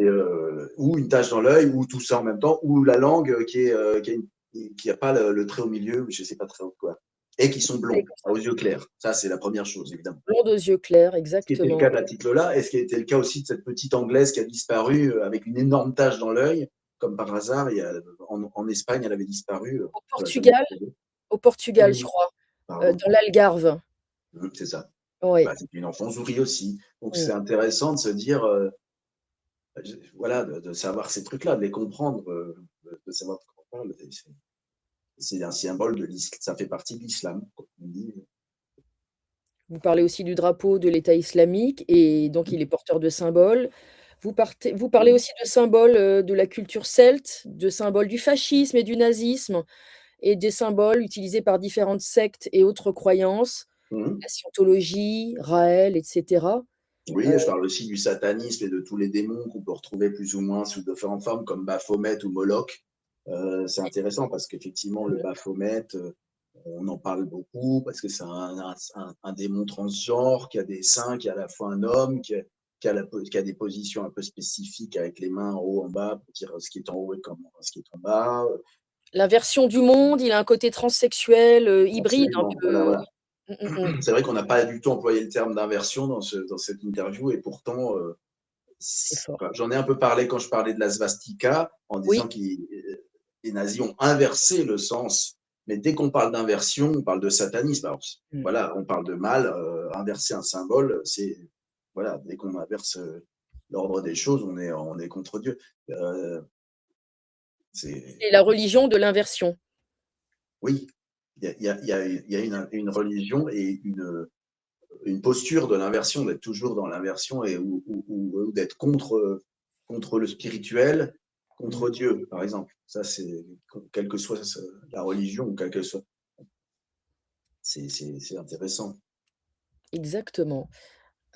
ou une tache dans l'œil, ou tout ça en même temps, ou la langue qui a pas le trait au milieu, je ne sais pas très quoi, et qui sont Oui, blonds, comme ça. aux yeux clairs. Ça, c'est la première chose, évidemment. Blonde aux yeux clairs, Ce qui était le cas exactement. de la petite Lola, et ce qui a été le cas aussi de cette petite Anglaise qui a disparu avec une énorme tache dans l'œil, comme par hasard. En Espagne, elle avait disparu, Au on l'a jamais Portugal retrouvée. au Portugal, je Oui, crois, pardon. dans l'Algarve. C'est ça. Oui. Bah, c'est une enfant souris aussi. Donc Mmh. c'est intéressant de se dire, voilà, de savoir ces trucs-là, de les comprendre, de savoir de quoi on parle. C'est un symbole de l'islam, ça fait partie de l'islam, comme on dit. Vous parlez aussi du drapeau de l'État islamique et donc il est porteur de symboles. Vous parlez Oui. aussi de symboles, de la culture celte, de symboles du fascisme et du nazisme et des symboles utilisés par différentes sectes et autres croyances, Mhm. la scientologie, Raël et cetera. Heu, Oui, je parle aussi du satanisme et de tous les démons qu'on peut retrouver plus ou moins sous différentes formes, comme Baphomet ou Moloch. C'est intéressant parce qu'effectivement, le mmh, Baphomet, on en parle beaucoup parce que c'est un démon transgenre qui a des seins, qui est à la fois un homme, qui a des positions un peu spécifiques avec les mains en haut, en bas, pour dire ce qui est en haut et comment, ce qui est en bas. l'inversion du monde, il a un côté transsexuel, hybride un Absolument, voilà, peu. voilà. Mmh. C'est vrai qu'on n'a pas du tout employé le terme d'inversion dans cette interview et pourtant, C'est fort. j'en ai un peu parlé quand je parlais de la svastika, en Oui. disant que les nazis ont inversé le sens. Mais dès qu'on parle d'inversion, on parle de satanisme. Alors, Mmh. voilà, on parle de mal, inverser un symbole, c'est voilà, dès qu'on inverse l'ordre des choses, on est contre Dieu. Euh, c'est C'est la religion de l'inversion. oui, il y a une religion et une posture de l'inversion, d'être toujours dans l'inversion ou d'être contre le spirituel, Mmh. contre Dieu, par exemple. Ça, c'est quelle que soit la religion, quelle que soit, c'est intéressant. Exactement.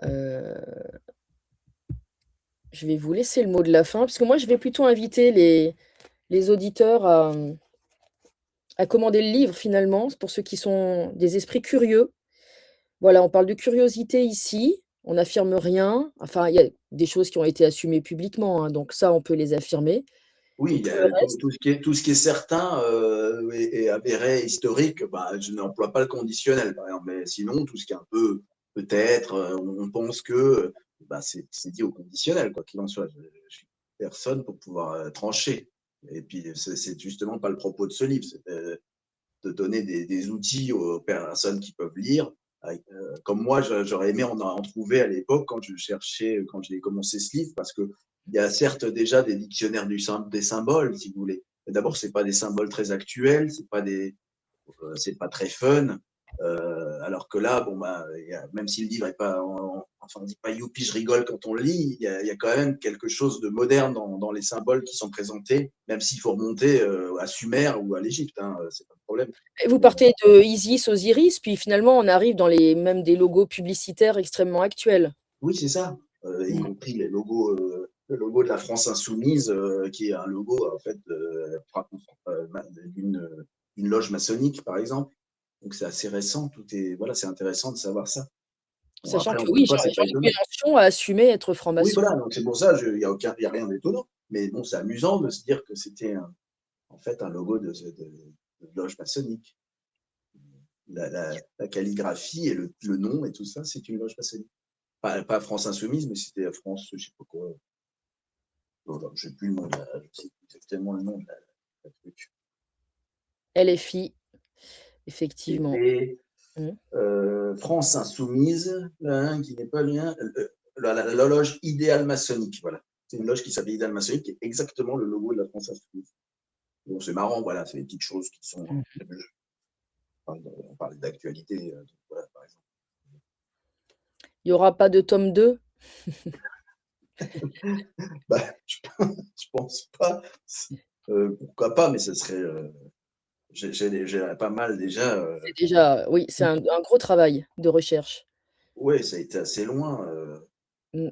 Heu, je vais vous laisser le mot de la fin, parce que moi je vais plutôt inviter les auditeurs à commander le livre finalement, pour ceux qui sont des esprits curieux. Voilà, on parle de curiosité ici, on n'affirme rien, enfin il y a des choses qui ont été assumées publiquement, hein, donc ça on peut les affirmer Oui, et il y tout le a reste tout ce qui est certain et avéré, historique, bah, je n'emploie pas le conditionnel, par exemple. Mais sinon, tout ce qui est un peu, peut-être, on pense que, bah, c'est dit au conditionnel, quoi qu'il en soit. Je suis personne pour pouvoir trancher. Et puis, c'est justement pas le propos de ce livre, c'est de donner des outils aux personnes qui peuvent lire. Comme moi, j'aurais aimé en trouver à l'époque quand je cherchais, quand j'ai commencé ce livre, parce que il y a certes déjà des dictionnaires des symboles, si vous voulez. Mais d'abord, c'est pas des symboles très actuels, c'est pas très fun. Alors que là, bon, bah, même si le livre est pas, enfin, on dit pas youpi, je rigole quand on le lit, il y a quand même quelque chose de moderne dans les symboles qui sont présentés, même s'il faut remonter à Sumer ou à l'Égypte, hein, c'est pas le problème. et vous Mais, partez de Isis, Osiris, puis finalement on arrive dans les même des logos publicitaires extrêmement actuels. oui, c'est ça, y Mmh. compris le logo de la France insoumise, qui est un logo en fait d'une loge maçonnique, par exemple. Donc c'est assez récent, tout est voilà, c'est intéressant de savoir ça. Bon Sachant après, que encore oui, une fois, c'est pas Jean-Luc étonnant. Mélenchon a assumé être Oui, franc-maçon. voilà, donc c'est pour ça, il y a rien d'étonnant. Mais bon, c'est amusant de se dire que c'était en fait un logo de loge maçonnique. La calligraphie et le nom et tout ça, c'est une loge maçonnique. Pas France Insoumise, mais c'était France, je sais pas quoi. Voilà, je sais plus le nom, je sais plus exactement le nom de la truc. LFI, effectivement. C'était Mmh. France Insoumise, qui n'est pas bien, la loge idéale maçonnique, voilà. C'est une loge qui s'appelle Idéal maçonnique, qui est exactement le logo de la France Insoumise. Bon, c'est marrant, voilà, c'est des petites choses qui sont. Mmh. On parle d'actualité, voilà, par exemple. Il y aura pas de tome 2? Bah, je pense pas. Pourquoi pas, mais ce serait. J'ai pas mal déjà. C'est déjà oui, c'est un gros travail de recherche. Ouais, ça a été assez loin. Mmh.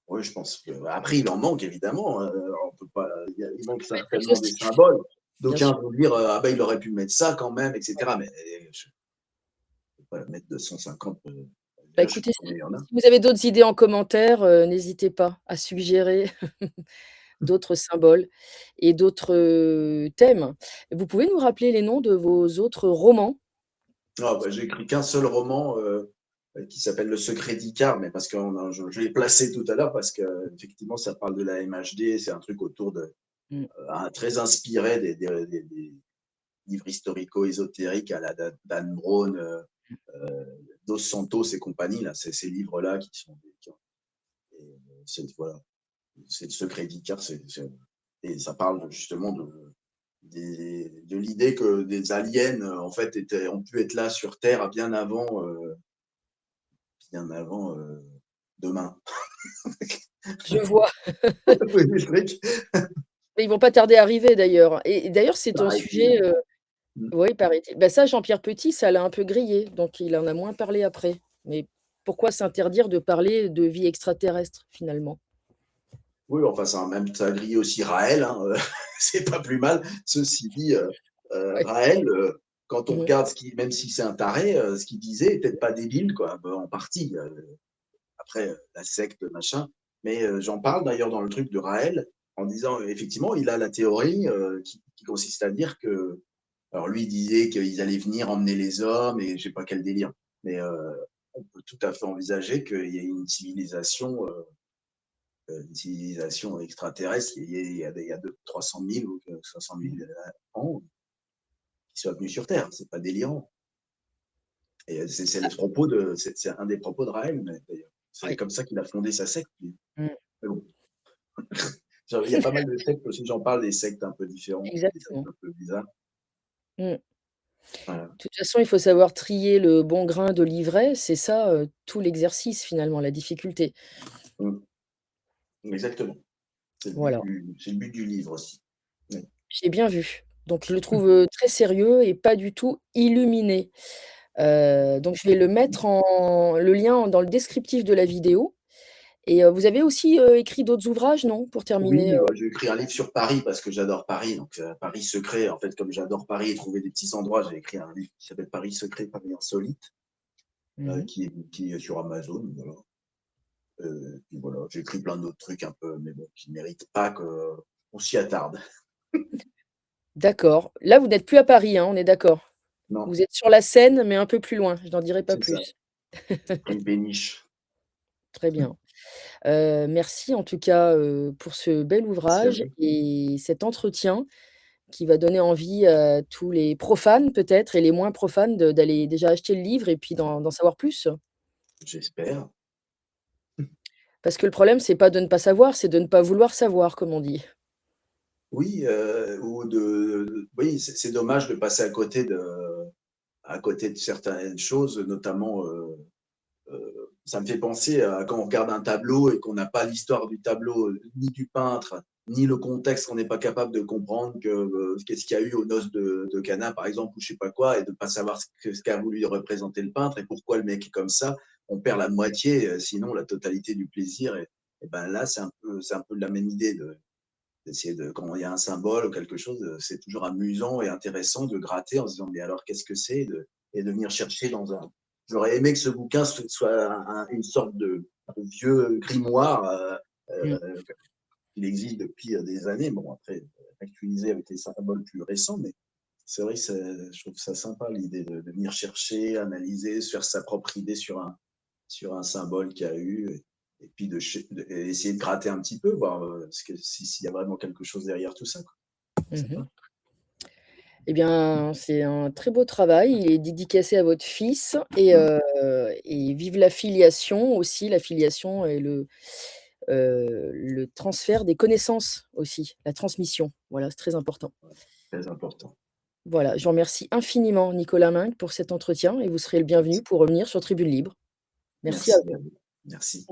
Oui, je pense que. Après, il en manque évidemment. On peut pas. Il manque Faut être certainement des exhaustif, symboles. bien D'aucuns sûr. vont dire ah ben il aurait pu mettre ça quand même, etc. Mais je ne peux pas mettre 250. Bah, Déjà, je sais écoutez, pas combien il y en a. si vous avez d'autres idées en commentaire, n'hésitez pas à suggérer d'autres symboles et d'autres, thèmes. Vous pouvez nous rappeler les noms de vos autres romans? Ah, bah, j'ai écrit qu'un seul roman qui s'appelle Le Secret d'Icare, mais parce que je l'ai placé tout à l'heure parce que effectivement ça parle de la MHD, c'est un truc autour de Mmh. très inspiré des livres historico-ésotériques à la Dan Brown, Dos Santos et compagnie, là, c'est ces livres-là qui sont. Voilà, c'est le secret d'Icare, et ça parle justement de l'idée que des aliens en fait ont pu être là sur Terre bien avant demain. Je vois, Oui, mais ils vont pas tarder à arriver d'ailleurs et d'ailleurs c'est un paraît-il. sujet, oui paraît-il. Bah, ça Jean-Pierre Petit, ça l'a un peu grillé, donc il en a moins parlé après. Mais pourquoi s'interdire de parler de vie extraterrestre finalement? Oui, enfin, ça a grillé aussi Raël, hein, c'est pas plus mal. Ceci dit, Ouais. Raël, quand on Mmh. regarde même si c'est un taré, ce qu'il disait est peut-être pas débile, quoi, en partie. Après, la secte, machin. Mais j'en parle d'ailleurs dans le truc de Raël, en disant, effectivement, il a la théorie qui consiste à dire que. Alors lui, il disait qu'ils allaient venir emmener les hommes, et je sais pas quel délire. Mais on peut tout à fait envisager qu'il y ait une civilisation extraterrestre il y a 300 000 ou 500 000 ans qui soit venue sur Terre. C'est pas délirant. Et c'est un des propos de Raël, d'ailleurs. C'est Oui. comme ça qu'il a fondé sa secte. Mmh. Mais bon. Il y a pas mal de sectes aussi. J'en parle des sectes un peu différentes, des sectes Exactement. un peu bizarres. Mmh. Voilà. De toute façon, il faut savoir trier le bon grain de l'ivraie, c'est ça, tout l'exercice finalement, la difficulté. Mm. Exactement. Voilà, C'est le but du livre aussi. Oui. j'ai bien vu. Donc je le trouve, très sérieux et pas du tout illuminé. Donc je vais le mettre en le lien dans le descriptif de la vidéo et vous avez aussi, écrit d'autres ouvrages, non? Pour terminer, Oui, j'ai écrit un livre sur Paris parce que j'adore Paris. Donc, Paris secret. En fait, comme j'adore Paris et trouver des petits endroits, j'ai écrit un livre qui s'appelle Paris secret, Paris insolite, mmh. qui est sur Amazon. Voilà. Puis voilà, j'ai écrit plein d'autres trucs un peu, mais bon, qui ne méritent pas qu'on s'y attarde. D'accord. Là, vous n'êtes plus à Paris, hein, on est d'accord? Non, Vous êtes sur la Seine, mais un peu plus loin, je n'en dirai pas c'est ça. plus. Une péniche. Très bien. Merci en tout cas, pour ce bel Merci à ouvrage vous. et cet entretien qui va donner envie à tous les profanes peut-être et les moins profanes d'aller déjà acheter le livre et puis d'en savoir plus. J'espère. Parce que le problème, c'est pas de ne pas savoir, c'est de ne pas vouloir savoir, comme on dit. Oui, oui, c'est dommage de passer à côté de certaines choses, notamment. Ça me fait penser à quand on regarde un tableau et qu'on n'a pas l'histoire du tableau, ni du peintre, ni le contexte, qu'on n'est pas capable de comprendre qu'est-ce qu'il y a eu aux noces de Cana, par exemple, ou je sais pas quoi, et de ne pas savoir ce qu'a voulu représenter le peintre et pourquoi le mec est comme ça. On perd la moitié, sinon la totalité du plaisir. Et ben là, c'est un peu la même idée d'essayer quand il y a un symbole ou quelque chose, c'est toujours amusant et intéressant de gratter en se disant mais alors qu'est-ce que c'est et de venir chercher dans un. J'aurais aimé que ce bouquin soit une sorte de vieux grimoire Mmh. qu'il existe depuis des années. Bon, après, actualisé avec les symboles plus récents, mais c'est vrai que je trouve ça sympa l'idée de venir chercher, analyser, se faire sa propre idée sur un symbole qu'il y a eu, et puis et essayer de gratter un petit peu, voir s'il y a vraiment quelque chose derrière tout ça, quoi. C'est Mmh. sympa. Eh bien, c'est un très beau travail. Il est dédicacé à votre fils Mm. et vive la filiation aussi, la filiation et le transfert des connaissances aussi, la transmission. Voilà, c'est très important. Très important. Voilà, je vous remercie infiniment Nicolas Minc pour cet entretien et vous serez le bienvenu Merci. pour revenir sur Tribune Libre. Merci à Merci à vous. vous. Merci.